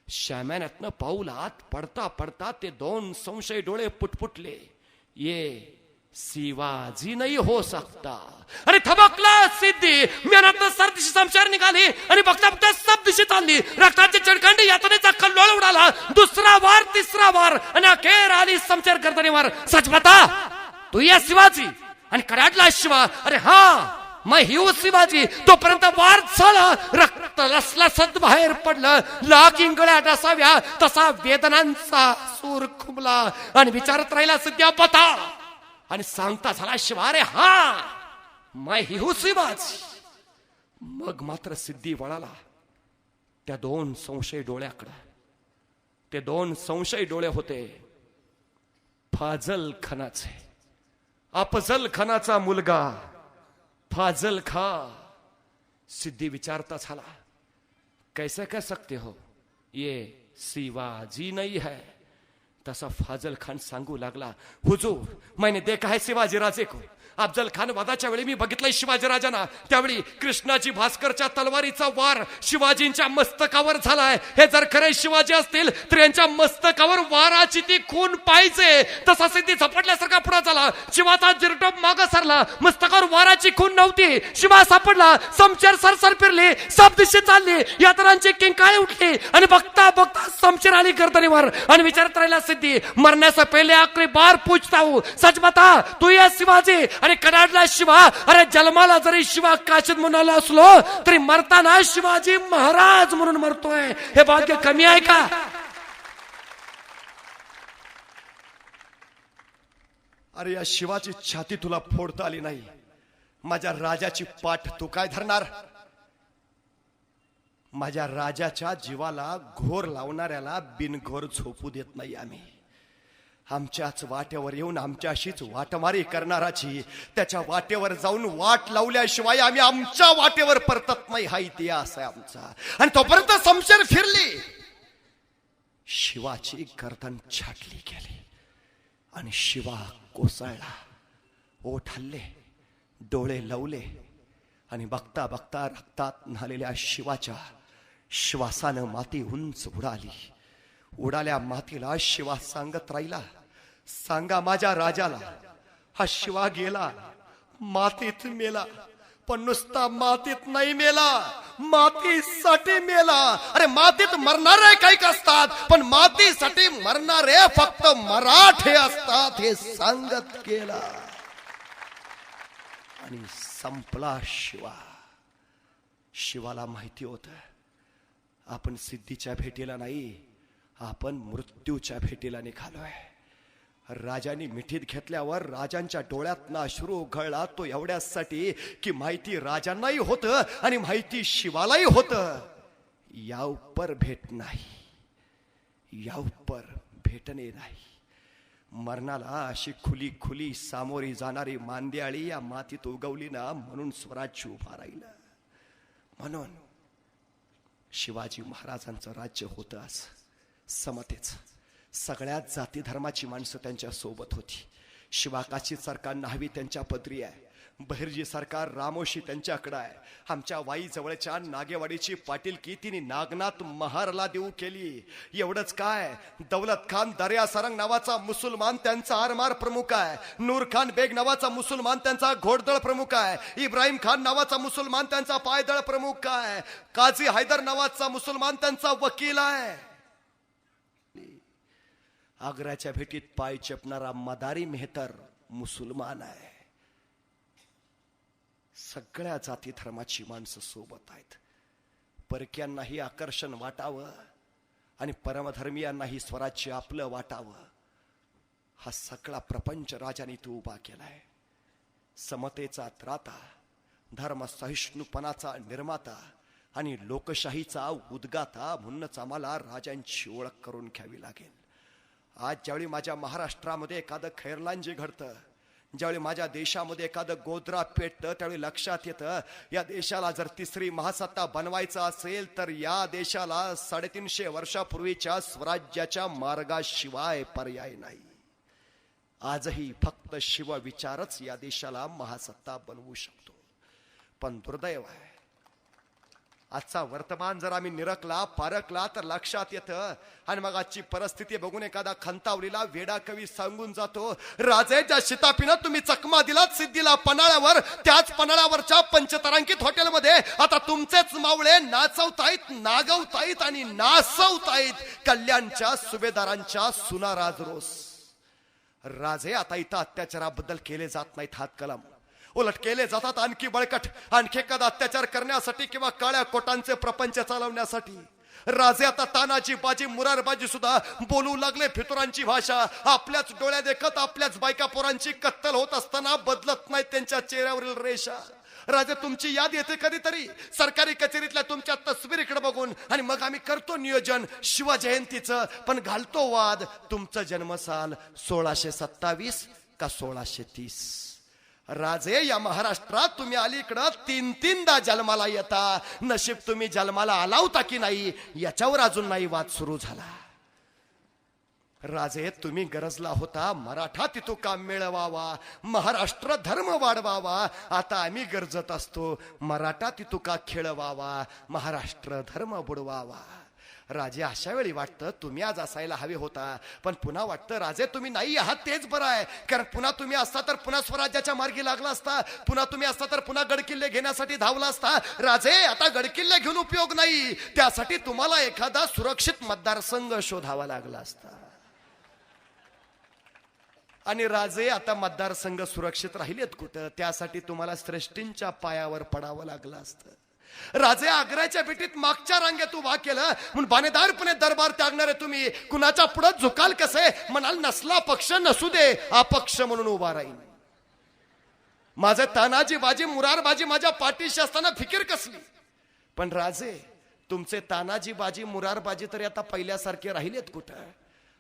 शाम्यानातनं पाऊलात पडता पडता ते 2 संशयी डोळे पुटपुटले. ये शिवाजी नाही हो सकता. अरे थबकला सिद्धी. म्यानातनं सरदिशी शमशेर निघाली. आणि बघता बघता सब दिशी चालली. रक्ताची चडखंडी यातनेचा कल्लोळ उडाला. दुसरा वार, तिसरा वार आणि अखेर आली शमशेर गर्दनीवर. सच बता तू या शिवाजी. आणि कडाडला शिवा, अरे हा मैं ही शिवाजी. तोपर्यंत वार झाला. रक्त लसलसत बाहेर पडलं. लाख इंगळ्या डसाव्या तसा वेदनांचा सूर खुमला. आणि विचारत राहिला सिद्ध्या पता. आणि सांगता झाला शिवा, अरे हा मैं ही शिवाजी. मग मात्र सिद्धी वळाला त्या 2 संशयी डोळ्याकडे. ते 2 संशयी डोळे होते फाजल खानाचे. अफजल खानाचा मुलगा फाजल खा. सिद्धी विचारता झाला, कैसे कह सकते हो ये शिवाजी नहीं है. तसा फाजल खान सांगू लागला, हुजूर मैंने देखा है शिवाजी राजे को. अफजल खान वधाच्या वेळी मी बघितलंय शिवाजी राजांना. त्यावेळी कृष्णाजी भास्करच्या तलवारीचा वार शिवाजींच्या मस्तकावर झालाय. हे जर खरे शिवाजी असतील तर यांच्या मस्तकावर वाराची ती खून पाहिजे. तसा सिद्धी झपटल्यासारखा पुढे झाला. शिवाचा जिरटोप मागे सरला. मस्तकावर वाराची खून नव्हती. शिवा सापडला. समशेर सरसर फिरली. सब दिशे चालली. यात्रांची किंकाळी उठली आणि बघता बघता समशेर आली गर्दनीवर आणि विचारत राहिला सिद्धी, मरण्याचा पहिले आखरी बार पूछता हूं, सच बता तू या शिवाजी. अरे कडाडला शिवा. अरे जन्माला जरी शिवा काशीत म्हणाला असलो तरी मरताना शिवाजी महाराज म्हणून मरतोय. हे भाग्य कमी आहे का? अरे या शिवाची छाती तुला फोडता आली नाही. माझ्या राजाची पाठ तू काय धरणार? माझ्या राजाच्या जीवाला घोर लावणाऱ्याला बिनघोर झोपू देत नाही आम्ही. आमच्याच वाटेवर येऊन आमच्याशीच वाटमारी करणाराची त्याच्या वाटेवर जाऊन वाट लावल्याशिवाय आम्ही आमच्या वाटेवर परतत नाही, हा इतिहास आहे आमचा. आणि तोपर्यंत समशेर फिरली. शिवाची गर्दन छाटली गेली आणि शिवा कोसळला. ओठ हल्ले, डोळे लवले आणि बघता बघता रक्तात न्हालेल्या शिवाच्या श्वासानं माती उंच उडाली. उडाल्या मातीला शिवा सांगत राहिला, सांगा माझ्या राजाला, हा शिवा गेला, मातीत मेला, पण नुसता मातीत नाही मेला, मातीसाठी मेला. अरे मातीत मरणारे काही असतात, पण मातीसाठी मरणारे फक्त मराठे असतात, हे सांगत गेला आणि संपला शिवा. शिवाला माहिती होत आपण सिद्धीच्या भेटीला नाही, आपण मृत्यूच्या भेटीला निघालोय. राजाने मिठीत घेतल्यावर राजांच्या डोळ्यातनं अश्रू उघळला, तो एवढ्यासाठी की माहिती राजांनाही होतं आणि माहिती शिवालाही होतं, या उपर भेट नाही, या उपर भेटणे नाही. मरणाला अशी खुली खुली सामोरी जाणारी मांदियाळी या मातीत उगवली ना, म्हणून स्वराज्य उभा राहिलं. म्हणून शिवाजी महाराजांचं राज्य होतं आज समतेच. सगळ्यात जाती धर्माची माणसं त्यांच्या सोबत होती. शिवाकाशी सरकार न्हावी त्यांच्या पदरी आहे. बहिर्जी सरकार रामोशी त्यांच्याकडे आहे. आमच्या वाई जवळच्या नागेवाडीची पाटीलकी तिने नागनाथ महारला देऊ केली. एवढंच काय, दौलत खान दर्या सरंग नावाचा मुसलमान त्यांचा आरमार प्रमुख आहे. नूर खान बेग नावाचा मुसलमान त्यांचा घोडदळ प्रमुख आहे. इब्राहिम खान नावाचा मुसलमान त्यांचा पायदळ प्रमुख आहे. काझी हैदर नावाचा मुसलमान त्यांचा वकील आहे. आग्र्याच्या भेटीत पाय चेपणारा मदारी मेहतर मुसलमान आहे. सगळ्या जाती धर्माची माणसं सोबत आहेत. परक्यांनाही आकर्षण वाटावं आणि परमधर्मीयांनाही स्वराज्य आपलं वाटावं, हा सगळा प्रपंच राजाने तू उभा केलाय. समतेचा त्राता, धर्म सहिष्णुपणाचा निर्माता आणि लोकशाहीचा उद्गाता म्हणूनच आम्हाला राजांची ओळख करून घ्यावी लागेल. आज ज्यावेळी माझ्या महाराष्ट्रामध्ये एखादं खैरलांजी घडतं, ज्यावेळी माझ्या देशामध्ये एखादं गोद्रा पेटतं, त्यावेळी लक्षात येतं या देशाला जर तिसरी महासत्ता बनवायचं असेल तर या देशाला 350 वर्षापूर्वीच्या स्वराज्याच्या मार्गाशिवाय पर्याय नाही. आजही फक्त शिवविचारच या देशाला महासत्ता बनवू शकतो. पण दुर्दैव आहे, आजचा वर्तमान जर आम्ही निरखला पारखला तर लक्षात येतं. आणि मग आजची परिस्थिती बघून एखादा खंतावलीला वेडा कवी सांगून जातो, राजे ज्या शितापीनं तुम्ही चकमा दिलात सिद्धीला पन्हाळ्यावर, त्याच पन्हाळ्यावरच्या पंचतारांकित हॉटेलमध्ये आता तुमचेच मावळे नाचवतायत, नागवतायत आणि नाचवतायत कल्याणच्या सुभेदारांच्या सुना राजरोस. राजे आता इथं अत्याचाराबद्दल केले जात नाहीत हातकलम, उलट केले जातात आणखी बळकट, आणखी एखादा अत्याचार करण्यासाठी किंवा काळ्या कोटांचे प्रपंच चालवण्यासाठी. राजे आता तानाजी बाजी मुरारबाजी सुद्धा बोलू लागले फितुरांची भाषा. आपल्याच डोळ्या देखत आपल्याच बायका पोरांची कत्तल होत असताना बदलत नाही त्यांच्या चेहऱ्यावरील रेषा. राजे तुमची याद येते कधीतरी सरकारी कचेरीतल्या तुमच्या तस्वीरीकडे बघून, आणि मग आम्ही करतो नियोजन शिवजयंतीचं, पण घालतो वाद, तुमचं जन्मसाल 1627 का 1630. राजे या महाराष्ट्रात तुम्ही अलीकडं 3-3दा जन्माला येता. नशीब तुम्ही जन्माला आला होता की नाही याच्यावर अजून नाही वाद सुरू झाला. राजे तुम्ही गरजला होता मराठा तिथू काम मिळवावा, महाराष्ट्र धर्म वाढवावा. आता आम्ही गरजत असतो मराठा तिथू का खेळवावा, महाराष्ट्र धर्म बुडवावा. राजे अशा वेळी वाटतं तुम्ही आज असायला हवे होता, पण पुन्हा वाटतं राजे तुम्ही नाही आहात तेच बरं आहे. कारण पुन्हा तुम्ही असता तर पुन्हा स्वराज्याच्या मार्गी लागला असता, पुन्हा तुम्ही असता तर पुन्हा गडकिल्ले घेण्यासाठी धावला असता. राजे आता गडकिल्ले घेऊन उपयोग नाही, त्यासाठी तुम्हाला एखादा सुरक्षित मतदारसंघ शोधावा लागला असता. आणि राजे आता मतदारसंघ सुरक्षित राहिलेत कुठं, त्यासाठी तुम्हाला श्रेष्ठींच्या पायावर पडावं लागलं असतं. राजे आग्र्याच्या भेटीत मागच्या रांगेत उभा केलं म्हणून बाणेदारपणे दरबार त्यागणारे तुम्ही कुणाच्या पुढे झुकाल कसे, म्हणाल नसला पक्ष नसू दे अपक्ष म्हणून उभा राहील. माझे तानाजी बाजी मुरारबाजी माझ्या पाठीशी असताना फिकीर कसली. पण राजे तुमचे तानाजी बाजी मुरारबाजी तरी आता पहिल्यासारखे राहिलेत कुठं.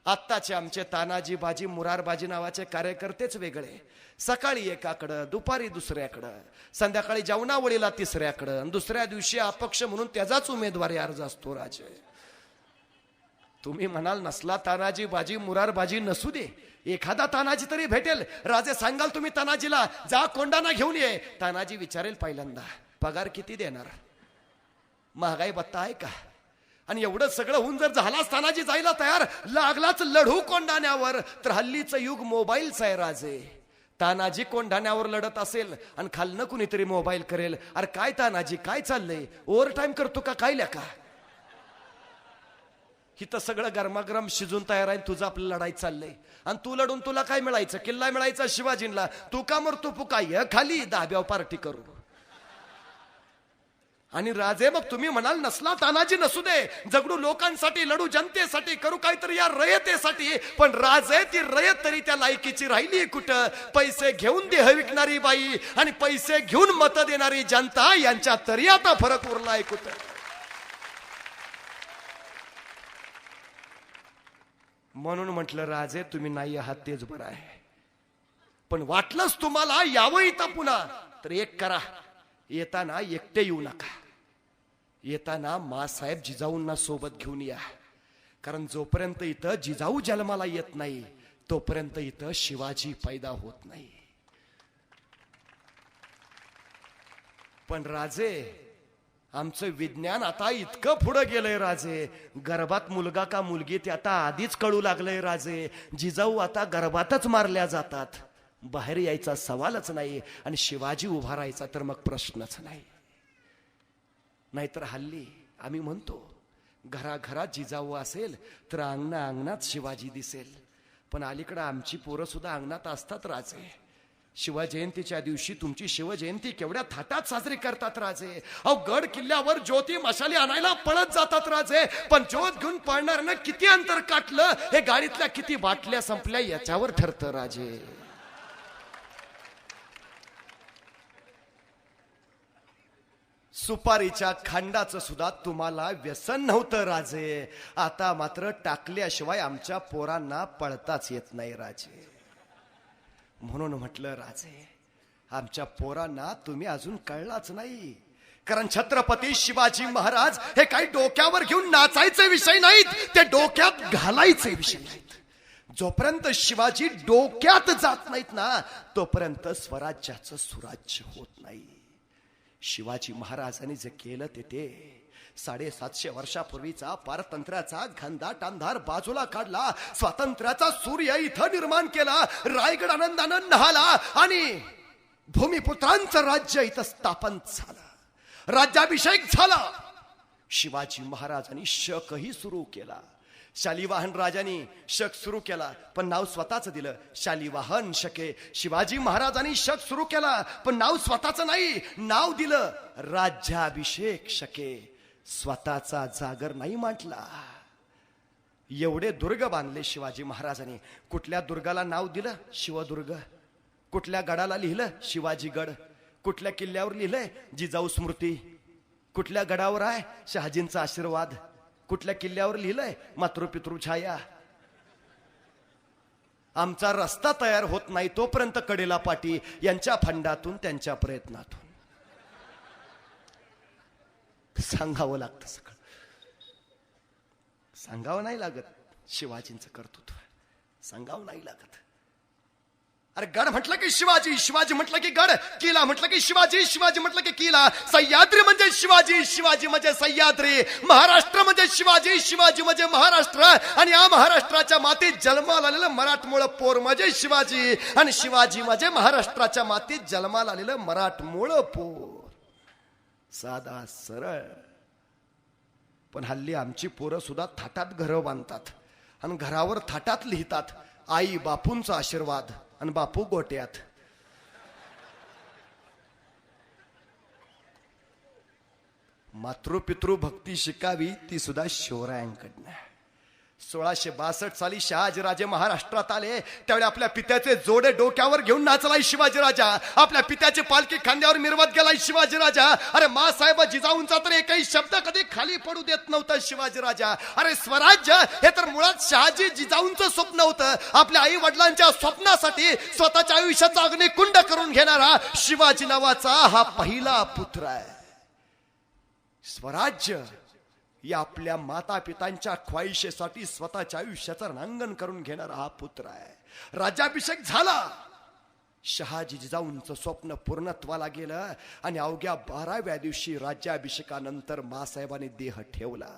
आत्ताचे आमचे तानाजी बाजी मुरारबाजी नावाचे कार्यकर्तेच वेगळे. सकाळी एकाकडं, दुपारी दुसऱ्याकडं, संध्याकाळी जेवणावळीला तिसऱ्याकडं, आणि दुसऱ्या दिवशी अपक्ष म्हणून त्याचाच उमेदवारी अर्ज असतो. राजे तुम्ही म्हणाल नसला तानाजी बाजी मुरारबाजी नसू दे, एखादा तानाजी तरी भेटेल. राजे सांगाल तुम्ही तानाजीला जा कोंडाना घेऊन ये. तानाजी विचारेल पहिल्यांदा पगार किती देणार, महागाई भत्ता आहे का. आणि एवढं सगळं होऊन जर झालाच तानाजी जायला तयार, लागलाच लढू कोंडाण्यावर, तर हल्लीचं युग मोबाईलचं आहे. राजे तानाजी कोंडाण्यावर लढत असेल आणि खालनं कुणीतरी मोबाईल करेल, अरे काय तानाजी काय चाललंय, ओव्हर टाइम करतो का काय लेका. हिथं सगळं गरमागरम शिजून तयार आहे, तुझं आपलं लढाई चाललंय. आणि तू लढून तुला काय मिळायचं, किल्ला मिळायचा शिवाजींना, तू का मरतो पुकाय खाली दाब्याव पार्टी करू. आणि राजे मग तुम्ही म्हणाल नसला तानाजी नसू दे, जगडू लोकांसाठी, लढू जनतेसाठी, करू काहीतरी या रयतेसाठी. पण राजे ती रयत तरी त्या लायकीची राहिली कुठं. पैसे घेऊन देह विकणारी बाई आणि पैसे घेऊन मत देणारी जनता यांच्यात तरी आता फरक उरलाय कुठं. म्हणून म्हटलं राजे तुम्ही नाही आहात तेच बरं आहे. पण वाटलंच तुम्हाला यावं इथं पुन्हा तर एक करा, येताना एकटे येऊ नका. येताना मासाहेब जिजाऊंना सोबत घेऊन या. कारण जोपर्यंत इथं जिजाऊ जन्माला येत नाही तोपर्यंत इथं शिवाजी पैदा होत नाही. पण राजे आमचं विज्ञान आता इतकं पुढे गेलंय. राजे गर्भात मुलगा का मुलगी ते आता आधीच कळू लागलंय. राजे जिजाऊ आता गर्भातच मारल्या जातात, बाहेर यायचा सवालच नाही. आणि शिवाजी उभा राहायचा तर मग प्रश्नच नाही. नाहीतर हल्ली आम्ही म्हणतो घराघरात जिजाऊ असेल तर अंगणात शिवाजी दिसेल. पण अलीकडे आमची पोरं सुद्धा अंगणात असतात. राजे शिवजयंतीच्या दिवशी तुमची शिवजयंती केवढ्या थाटात साजरी करतात. राजे अहो गड किल्ल्यावर ज्योती मशाली आणायला पळत जातात. राजे पण ज्योत घेऊन पळणाऱ्यानं किती अंतर काटलं, हे गाडीतल्या किती बाटल्या संपल्या याच्यावर ठरतं. राजे सुपारीच्या खांडाचं सुद्धा तुम्हाला व्यसन नव्हतं. राजे आता मात्र टाकल्याशिवाय आमच्या पोरांना पळताच येत नाही. राजे म्हणून म्हटलं राजे आमच्या पोरांना तुम्ही अजून कळलाच नाही. कारण छत्रपती शिवाजी महाराज हे काही डोक्यावर घेऊन नाचायचे विषय नाहीत, ते डोक्यात घालायचे विषय नाहीत. जोपर्यंत शिवाजी डोक्यात जात नाहीत ना तोपर्यंत स्वराज्याचं सुराज्य होत नाही. शिवाजी महाराजांनी जे केलं ते 750 वर्षापूर्वीचा पारतंत्र्याचा घनदाट अंधार बाजूला काढला, स्वातंत्र्याचा सूर्य इथं निर्माण केला, रायगड आनंदानं न्हाला आणि भूमिपुत्रांचं राज्य इथं स्थापन झालं, राज्याभिषेक झाला. शिवाजी महाराजांनी शकही सुरू केला. शालिवाहन राजांनी शक सुरू केला पण नाव स्वतःच दिलं, शालिवाहन शके. शिवाजी महाराजांनी शक सुरू केला पण नाव स्वतःच नाही, नाव दिलं राज्याभिषेक शके. स्वतःचा जागर नाही म्हटला. एवढे दुर्ग बांधले शिवाजी महाराजांनी. कुठल्या दुर्गाला नाव दिलं शिवदुर्ग, कुठल्या गडाला लिहिलं शिवाजीगड, कुठल्या किल्ल्यावर लिहिलंय जिजाऊ स्मृती, कुठल्या गडावर आहे शहाजींचा आशीर्वाद, कुठल्या किल्ल्यावर लिहिलंय मातृपितृ छाया. आमचा रस्ता तयार होत नाही तोपर्यंत कडेला पाटी यांच्या फंडातून त्यांच्या प्रयत्नातून सांगावं लागतं. सगळं सांगावं नाही लागत शिवाजींचं कर्तृत्व. सांगावं नाही लागत. अरे गड म्हटलं की शिवाजी, शिवाजी म्हटलं की गड, किला म्हटलं की शिवाजी, शिवाजी म्हटलं की किला. सह्याद्री म्हणजे शिवाजी, शिवाजी म्हणजे सह्याद्री. महाराष्ट्र म्हणजे शिवाजी, शिवाजी म्हणजे महाराष्ट्र. आणि या महाराष्ट्राच्या मातीत जन्माला आलेलं मराठमोळ पोर म्हणजे शिवाजी. आणि शिवाजी म्हणजे महाराष्ट्राच्या मातीत जन्माला आलेलं मराठमोळ पोर. साधा सरळ. पण हल्ली आमची पोरं सुद्धा थाटात घरं बांधतात आणि घरावर थाटात लिहितात आई बापूंचा आशीर्वाद आणि बापू गोट्यात. मातृपितृ भक्ती शिकावी ती सुद्धा शिवरायांकडनं. 1662 साली शहाजीराजे महाराष्ट्रात आले त्यावेळी आपल्या पित्याचे जोडे डोक्यावर घेऊन नाचलाय शिवाजीराजा. आपल्या पित्याची पालखी खांद्यावर मिरवत गेलाय शिवाजीराजा. अरे मासाहेब जिजाऊंचा तर एकही शब्द कधी खाली पडू देत नव्हता शिवाजीराजा. अरे स्वराज्य हे तर मुळात शहाजी जिजाऊंचं स्वप्न होतं. आपल्या आई वडिलांच्या स्वप्नासाठी स्वतःच्या आयुष्याचा अग्निकुंड करून घेणारा शिवाजी नावाचा हा पहिला पुत्र आहे. स्वराज्य या आपल्या माता पितांच्या ख्वाहिशेसाठी स्वतःच्या आयुष्याचं रणांगण करून घेणारा हा पुत्र आहे. राज्याभिषेक झाला. शहाजी जिजाऊंचं स्वप्न पूर्णत्वाला गेलं आणि अवघ्या 12व्या दिवशी राज्याभिषेकानंतर मासाहेबांनी देह ठेवला.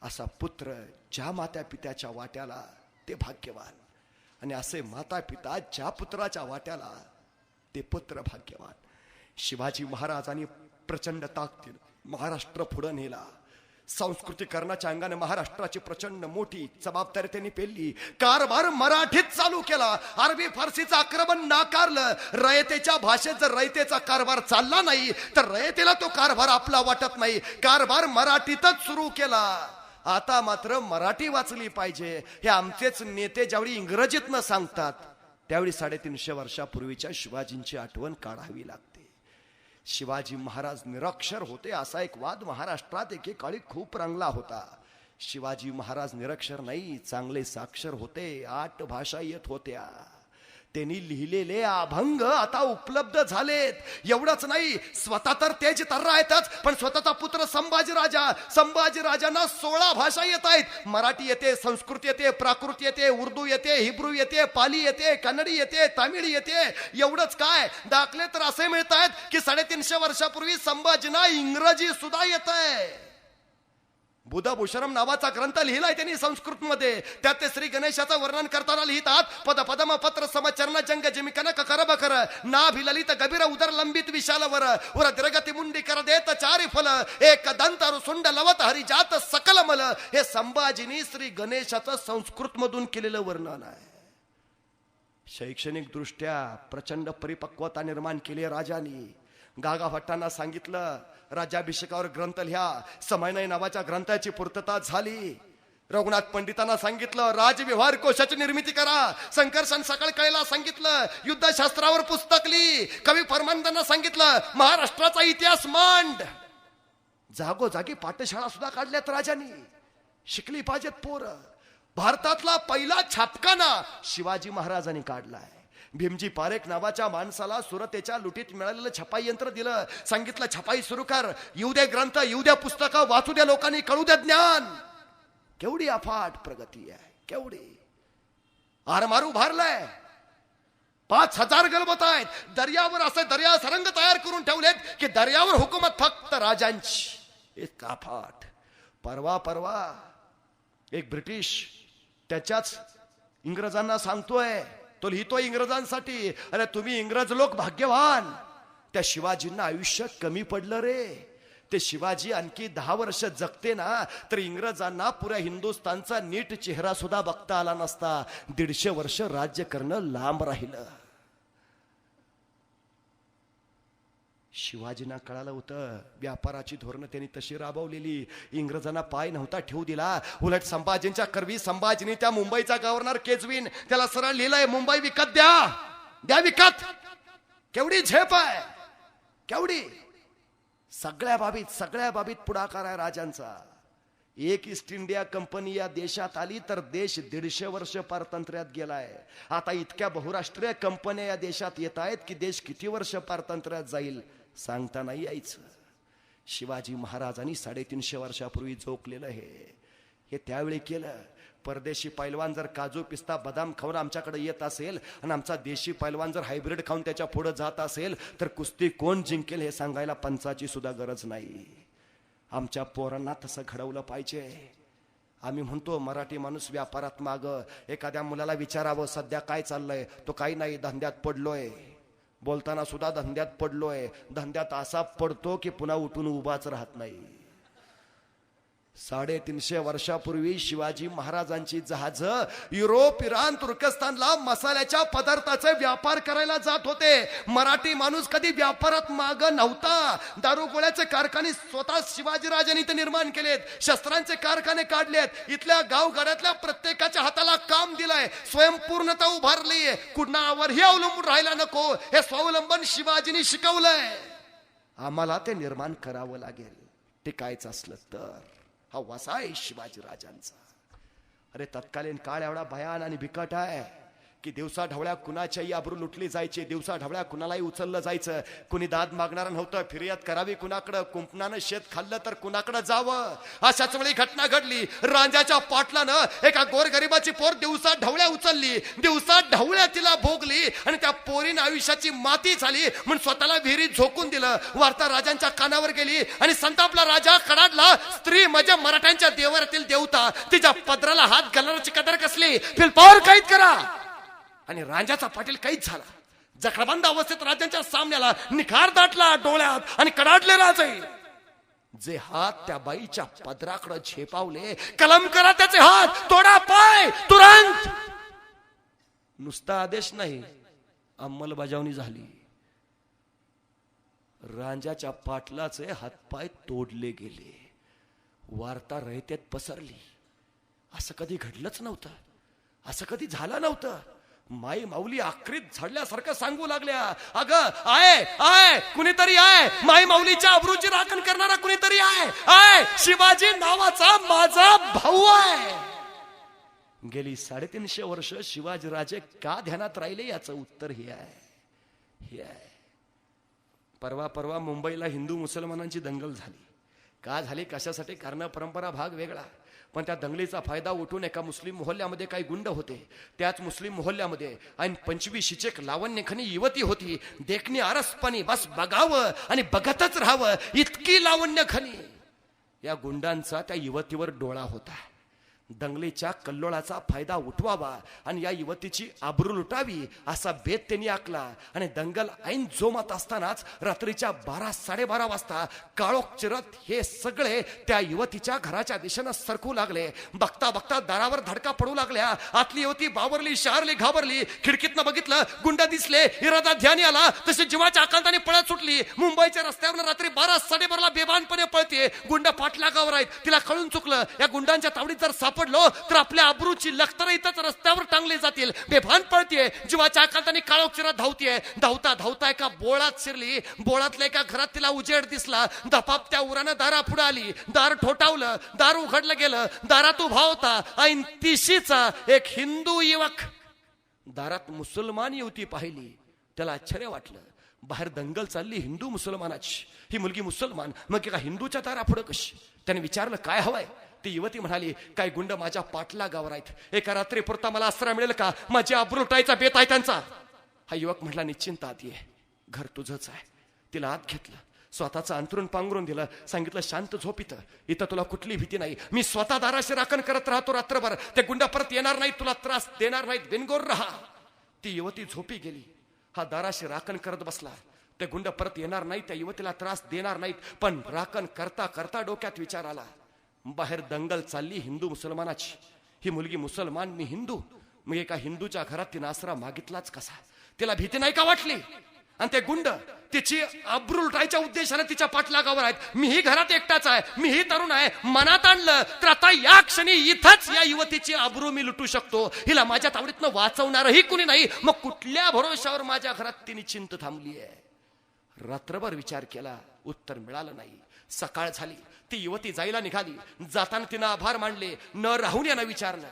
असा पुत्र ज्या माता पित्याच्या वाट्याला ते भाग्यवान, आणि असे माता पिता ज्या पुत्राच्या वाट्याला ते पुत्र भाग्यवान. शिवाजी महाराजांनी प्रचंड ताकदीने महाराष्ट्र पुढे नेला. संस्कृतीकरणाच्या अंगाने महाराष्ट्राची प्रचंड मोठी जबाबदारी त्यांनी पेलली. कारभार मराठीत चालू केला. अरबी फारसीचं आक्रमण नाकारलं. रयतेच्या भाषेत जर रयतेचा कारभार चालला नाही तर रयतेला तो कारभार आपला वाटत नाही. कारभार मराठीतच सुरू केला. आता मात्र मराठी वाचली पाहिजे हे आमचेच नेते ज्यावेळी इंग्रजीतनं सांगतात त्यावेळी 350 वर्षापूर्वीच्या शिवाजींची आठवण काढावी लागते. शिवाजी महाराज निरक्षर होते असा एक वाद महाराष्ट्रात एकेकाळी खूप रंगला होता. शिवाजी महाराज निरक्षर नाही, चांगले साक्षर होते. 8 भाषा येत होत्या. त्यांनी लिहिलेले अभंग आता उपलब्ध झालेत. एवढंच नाही, स्वतः तर तेज तर्रा आहेतच, पण स्वतःचा पुत्र संभाजीराजांना 16 भाषा येत आहेत. मराठी येते, संस्कृत येते, प्राकृत येते, उर्दू येते, हिब्रू येते, पाली येते, कन्नडी येते, तामिळ येते. एवढंच काय, दाखले तर असे मिळत आहेत की 350 वर्षापूर्वी संभाजींना इंग्रजी सुद्धा येत आहे. बुधभूषणम नावाचा ग्रंथ लिहिलाय त्यांनी संस्कृत मध्ये. त्यात ते श्री गणेशाचं वर्णन करताना लिहितात पद पदम पत्र समचरण जंग जिमिकन कर बकर नाभि ललित गभीर उदर लंबित विशाल वर उर दीर्घति मुंडी कर देत चारी फल एक दंत सुंड लवत हरिजात सकल मल. हे संभाजीनी श्री गणेशाचं संस्कृत मधून केलेलं वर्णन आहे. शैक्षणिक दृष्ट्या प्रचंड परिपक्वता निर्माण केली राजांनी. गागा भट्टांना सांगितलं राज्याभिषेकावर ग्रंथ लिहा. समयनय नावाच्या ग्रंथाची पूर्तता झाली. रघुनाथ पंडितांना सांगितलं राजव्यवहार कोशाची निर्मिती करा. संकर्षण सकळ कळेला सांगितलं युद्धशास्त्रावर पुस्तक लिही. कवी परमानंदांना सांगितलं महाराष्ट्राचा इतिहास मांड. जागोजागी पाठशाळा सुद्धा काढल्यात राजांनी. शिकली पाहिजेत पोरं. भारतातला पहिला छापखाना शिवाजी महाराजांनी काढलाय. भीमजी पारेख नावाच्या माणसाला सुरतेच्या लुटीत मिळालेलं छपाई यंत्र दिलं. सांगितलं छपाई सुरू कर. येऊ दे ग्रंथ, येऊ द्या पुस्तकं, वाचू द्या लोकांनी, कळू द्या ज्ञान. केवढी अफाट प्रगती आहे. केवढी आरमारू भारलाय. 5000 गलबत आहेत. दर्यावर असे दर्या सरंग तयार करून ठेवलेत की दर्यावर हुकूमत फक्त राजांची. इतका अफाट. परवा एक ब्रिटिश त्याच्याच इंग्रजांना सांगतोय, तो लिहितोय इंग्रजांसाठी, अरे तुम्ही इंग्रज लोक भाग्यवान. त्या शिवाजींना आयुष्य कमी पडलं रे. ते शिवाजी आणखी 10 वर्ष जगते ना तर इंग्रजांना पुऱ्या हिंदुस्थानचा नीट चेहरा सुद्धा बघता आला नसता. 150 वर्ष राज्य करणं लांब राहिलं. शिवाजींना कळालं होतं व्यापाराची धोरणं त्यांनी तशी राबवलेली. इंग्रजांना पाय नव्हता ठेवू दिला. उलट संभाजींच्या करवी संभाजीने त्या मुंबईचा गव्हर्नर केजविन त्याला सरळ लिहिलंय मुंबई विकत द्या विकत. केवढी झेप आहे. केवढी. सगळ्या बाबीत पुढाकार आहे राजांचा. एक ईस्ट इंडिया कंपनी या देशात आली तर देश 150 वर्ष पारतंत्र्यात गेलाय. आता इतक्या बहुराष्ट्रीय कंपन्या या देशात येत आहेत की देश किती वर्ष पारतंत्र्यात जाईल सांगता नाही यायचं. शिवाजी महाराजांनी 350 वर्षापूर्वी झोकलेलं हे त्यावेळी केलं. परदेशी पैलवान जर काजू पिस्ता बदाम खाऊन आमच्याकडे येत असेल आणि आमचा देशी पैलवान जर हायब्रिड खाऊन त्याच्या पुढे जात असेल तर कुस्ती कोण जिंकेल हे सांगायला पंचाची सुद्धा गरज नाही. आमच्या पोरांना तसं घडवलं पाहिजे. आम्ही म्हणतो मराठी माणूस व्यापारात माग. एखाद्या मुलाला विचारावं सध्या काय चाललंय, तो काही नाही, धंद्यात पडलोय. बोलताना सुद्धा धंद्यात पडलोय. धंद्यात असा पडतो की पुन्हा उठून उभाच राहत नाही. 350 वर्षापूर्वी शिवाजी महाराजांची जहाज युरोप, इराण, तुर्कस्तानला मसाल्याच्या पदार्थाचे व्यापार करायला जात होते. मराठी माणूस कधी व्यापारात माग नव्हता. दारू गोळ्याचे कारखाने स्वतः शिवाजीराजांनी इथे निर्माण केलेत. शस्त्रांचे कारखाने काढलेत. इथल्या गावगाड्यातल्या प्रत्येकाच्या हाताला काम दिलंय. स्वयंपूर्णता उभारली. कुणावरही अवलंबून राहायला नको हे स्वावलंबन शिवाजींनी शिकवलंय. आम्हाला ते निर्माण करावं लागेल. टिकायचं असलं तर. हा वसा आहे शिवाजी राजांचा. अरे तत्कालीन काळ एवढा भयान आणि बिकट आहे की दिवसा ढवळ्या कुणाच्याही आबरू लुटली जायची. दिवसा ढवळ्या कुणालाही उचललं जायचं. कुणी दाद मागणार नव्हतं. फिर्याद करावी कुणाकडं. कुंपणानं शेत खाल्लं तर कुणाकडं जावं. अशाच वेळी घटना घडली. रांजाच्या पाटलानं एका गोरगरिबाची पोर दिवसा ढवळ्या उचलली. दिवसा ढवळ्या तिला भोगली आणि त्या पोरीनं आयुष्याची माती झाली म्हणून स्वतःला विहिरीत झोकून दिलं. वार्ता राजांच्या कानावर गेली आणि संतापला राजा कडाडला. स्त्री माझ्या मराठ्यांच्या देवरातील देवता, तिच्या पदराला हात घालण्याची कदर कसली. फिलपावर कैद करा. आणि राजाचा पाटील काहीच झाला. जखडबंद अवस्थेत राजांच्या सामन्याला निखार दाटला डोळ्यात आणि कडाडले राजे. जे हात त्या बाईच्या पदराकडे झेपावले, कलम करा त्याचे हात, तोडा पाय तुरंत. नुसता आदेश नाही, अंमलबजावणी झाली. राजाच्या पाटलाचे हातपाय तोडले गेले. वार्ता रयतेत पसरली. असं कधी घडलंच नव्हतं. असं कधी झालं नव्हतं. माई माऊली आक्रीत झाडल्यासारखं सांगू लागल्या, अगं आहे आहे कुणीतरी आहे. माई माऊलीच्या अब्रूची राखण करणारा कुणीतरी आहे. आहे शिवाजी नावाचा माझा भाऊ आहे. गेली 350 वर्ष शिवाजी राजे का ध्यानात राहिले याचं उत्तर हे आहे. परवा मुंबईला हिंदू मुसलमानांची दंगल झाली. का झाली, कशासाठी, कारण परंपरा भाग वेगळा. पण त्या दंगलीचा फायदा उठून एका मुस्लिम मोहल्ल्यामध्ये काही गुंड होते. त्याच मुस्लिम मोहल्ल्यामध्ये आणि 25 लावण्यखनी युवती होती. देखणी आरसपणी बस बघावं आणि बघतच राहावं इतकी लावण्यखनी. या गुंडांचा त्या युवतीवर डोळा होता. दंगलीच्या कल्लोळाचा फायदा उठवावा आणि या युवतीची आबरू लुटावी असा बेत त्यांनी आखला. आणि दंगल ऐन जोमात असतानाच रात्रीच्या 12-12:30 वाजता काळोख चिरत हे सगळे त्या युवतीच्या घराच्या दिशेनं सरकू लागले. बघता बघता दारावर धडका पडू लागल्या. आतली युवती बावरली, शहरली, घाबरली. खिडकीतनं बघितलं, गुंड दिसले. इरादा ध्यानी आला तसे जीवाच्या आकांताने पळत सुटली. मुंबईच्या रस्त्यावर रात्री 12-12:30 बेभानपणे पळते. गुंड पाठलागावर आहेत. तिला कळून चुकलं, या गुंडांच्या तावडीत जर पडलो तर आपल्या अब्रूची लखतर इथंच रस्त्यावर टांगली जातील. बेभान पळतीये. जीवाच्या आकांताने काळोख चिरत धावतीये. धावता एका बोळात शिरली. बोळातल्या एका घरात तिला उजेड दिसला. दपापत्या उरानं दारा पुढे आली. दार ठोठावलं. दार उघडलं गेलं. दारात उभा होता ऐन तिशीचा एक हिंदू युवक. दारात मुसलमान युवती पाहिली. त्याला आश्चर्य वाटलं. बाहेर दंगल चालली हिंदू मुसलमानाची. ही मुलगी मुसलमान, मग एका हिंदूच्या दारापुढे कशी? त्याने विचारलं, काय हवंय? ती युवती म्हणाली, काय गुंड माझ्या पाठलागावर आहेत. एका रात्रीपुरता मला आश्रय मिळेल का? माझी आबरू लुटायचा बेत आहे त्यांचा. हा युवक म्हटला, निश्चिंत आत ये, घर तुझंच आहे. तिला आत घेतलं. स्वतःचं अंतरून पांघरून दिलं. सांगितलं, शांत झोप इथं तुला कुठली भीती नाही. मी स्वतः दाराशी राखण करत राहतो रात्रभर. ते गुंड परत येणार नाहीत, तुला त्रास देणार नाहीत. बिनगोर राहा. ती युवती झोपी गेली. हा दाराशी राखण करत बसला. ते गुंड परत येणार नाहीत, त्या युवतीला त्रास देणार नाहीत. पण राखण करता करता डोक्यात विचार आला, बाहेर दंगल चालली हिंदू मुसलमानाची. ही मुलगी मुसलमान, मी हिंदू. मग एका हिंदूच्या घरात तिने आसरा मागितलाच कसा? तिला भीती नाही का वाटली? आणि ते गुंड तिची आबरू लुटायच्या उद्देशाने तिच्या पाठलागावर आहेत. मीही घरात एकटाच आहे, मीही तरुण आहे. मनात आणलं तर आता या क्षणी इथंच या युवतीची आबरू मी लुटू शकतो. हिला माझ्या तावडीतनं वाचवणारही कुणी नाही. मग कुठल्या भरोशावर माझ्या घरात तिने चिंत थांबली आहे? रात्रभर विचार केला, उत्तर मिळालं नाही. सकाळ झाली. ती युवती जायला निघाली. जाताना तिनं आभार मानले. न राहून यानं विचारलं,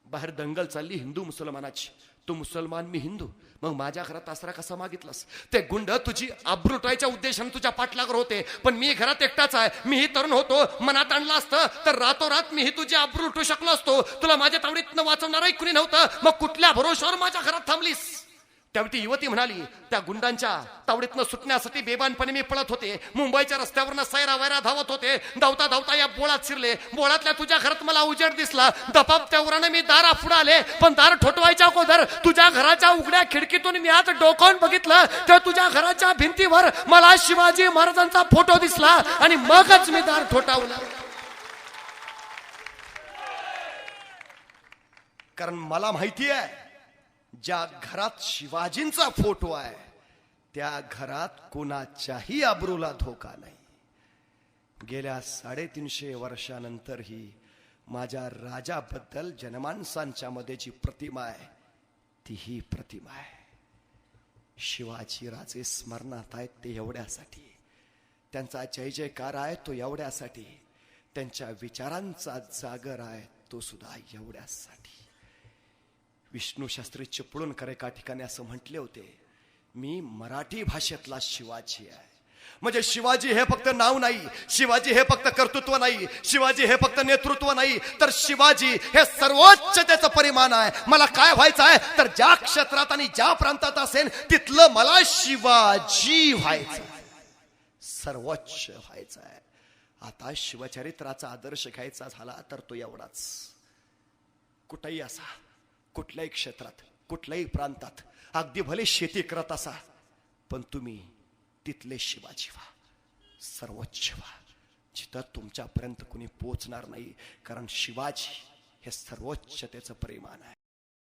बाहेर दंगल चालली हिंदू मुसलमानाची, तू मुसलमान मी हिंदू, मग माझ्या घरात आसरा कसा मागितलास? ते गुंड तुझी आबरू लुटायच्या उद्देशाने तुझ्या पाठलागर होते, पण मी घरात एकटाच आहे. मीही तरुण होतो, मनात आणलं असतं तर रातोरात मीही तुझी आबरू लुटू शकलो असतो. तुला माझ्या तावडीतनं वाचवणारही कुणी नव्हतं, मग कुठल्या भरोशावर माझ्या घरात थांबलीस? त्यावेळी ती युवती म्हणाली, त्या गुंडांच्या तावडीतनं सुटण्यासाठी बेबानपणे मी पळत होते. मुंबईच्या रस्त्यावरनं सैरा वैरा धावत होते. धावता धावता या बोळात शिरले. बोळातल्या तुझ्या घरात मला उजेड दिसला. दपापत्या उराने मी दारा पुढे आले, पण दार ठोठवायच्या अगोदर तुझ्या घराच्या उघड्या खिडकीतून मी आत डोकावून बघितलं तर तुझ्या घराच्या भिंतीवर मला शिवाजी महाराजांचा फोटो दिसला आणि मगच मी दार ठोठावलं. कारण मला माहिती आहे, ज्या घरात शिवाजींचा फोटो आहे त्या घरात कोणाच्याही आबरूला धोका नाही. गेल्या 350 वर्षानंतरही माझ्या राजाबद्दल जनमानसांच्या मध्ये जी प्रतिमा आहे तीही प्रतिमा आहे. शिवाजी राजे स्मरणात आहेत ते एवढ्यासाठी, त्यांचा जय जयकार आहे तो एवढ्यासाठी, त्यांच्या विचारांचा जागर आहे तो सुद्धा एवढ्यासाठी. विष्णू शास्त्री चिपळूणकर एका ठिकाणी असं म्हटले होते, मी मराठी भाषेतला शिवाजी आहे. म्हणजे शिवाजी हे फक्त नाव नाही, शिवाजी हे फक्त कर्तृत्व नाही, शिवाजी हे फक्त नेतृत्व नाही, तर शिवाजी हे सर्वोच्चतेचं परिमाण आहे. मला काय व्हायचं आहे तर ज्या क्षेत्रात आणि ज्या प्रांतात असेल तिथलं मला शिवाजी व्हायचं, सर्वोच्च व्हायचं आहे. आता शिवचरित्राचा आदर्श घ्यायचा झाला तर तो एवढाच. कुठेही असा, कुठल्याही क्षेत्रात, कुठल्याही प्रांतात, अगदी भले शेती करत असा, पण तुम्ही तिथले शिवाजी व्हा, सर्वोच्च व्हा, जिथं तुमच्यापर्यंत कुणी पोचणार नाही. कारण शिवाजी हे सर्वोच्चतेचं परिमाण आहे.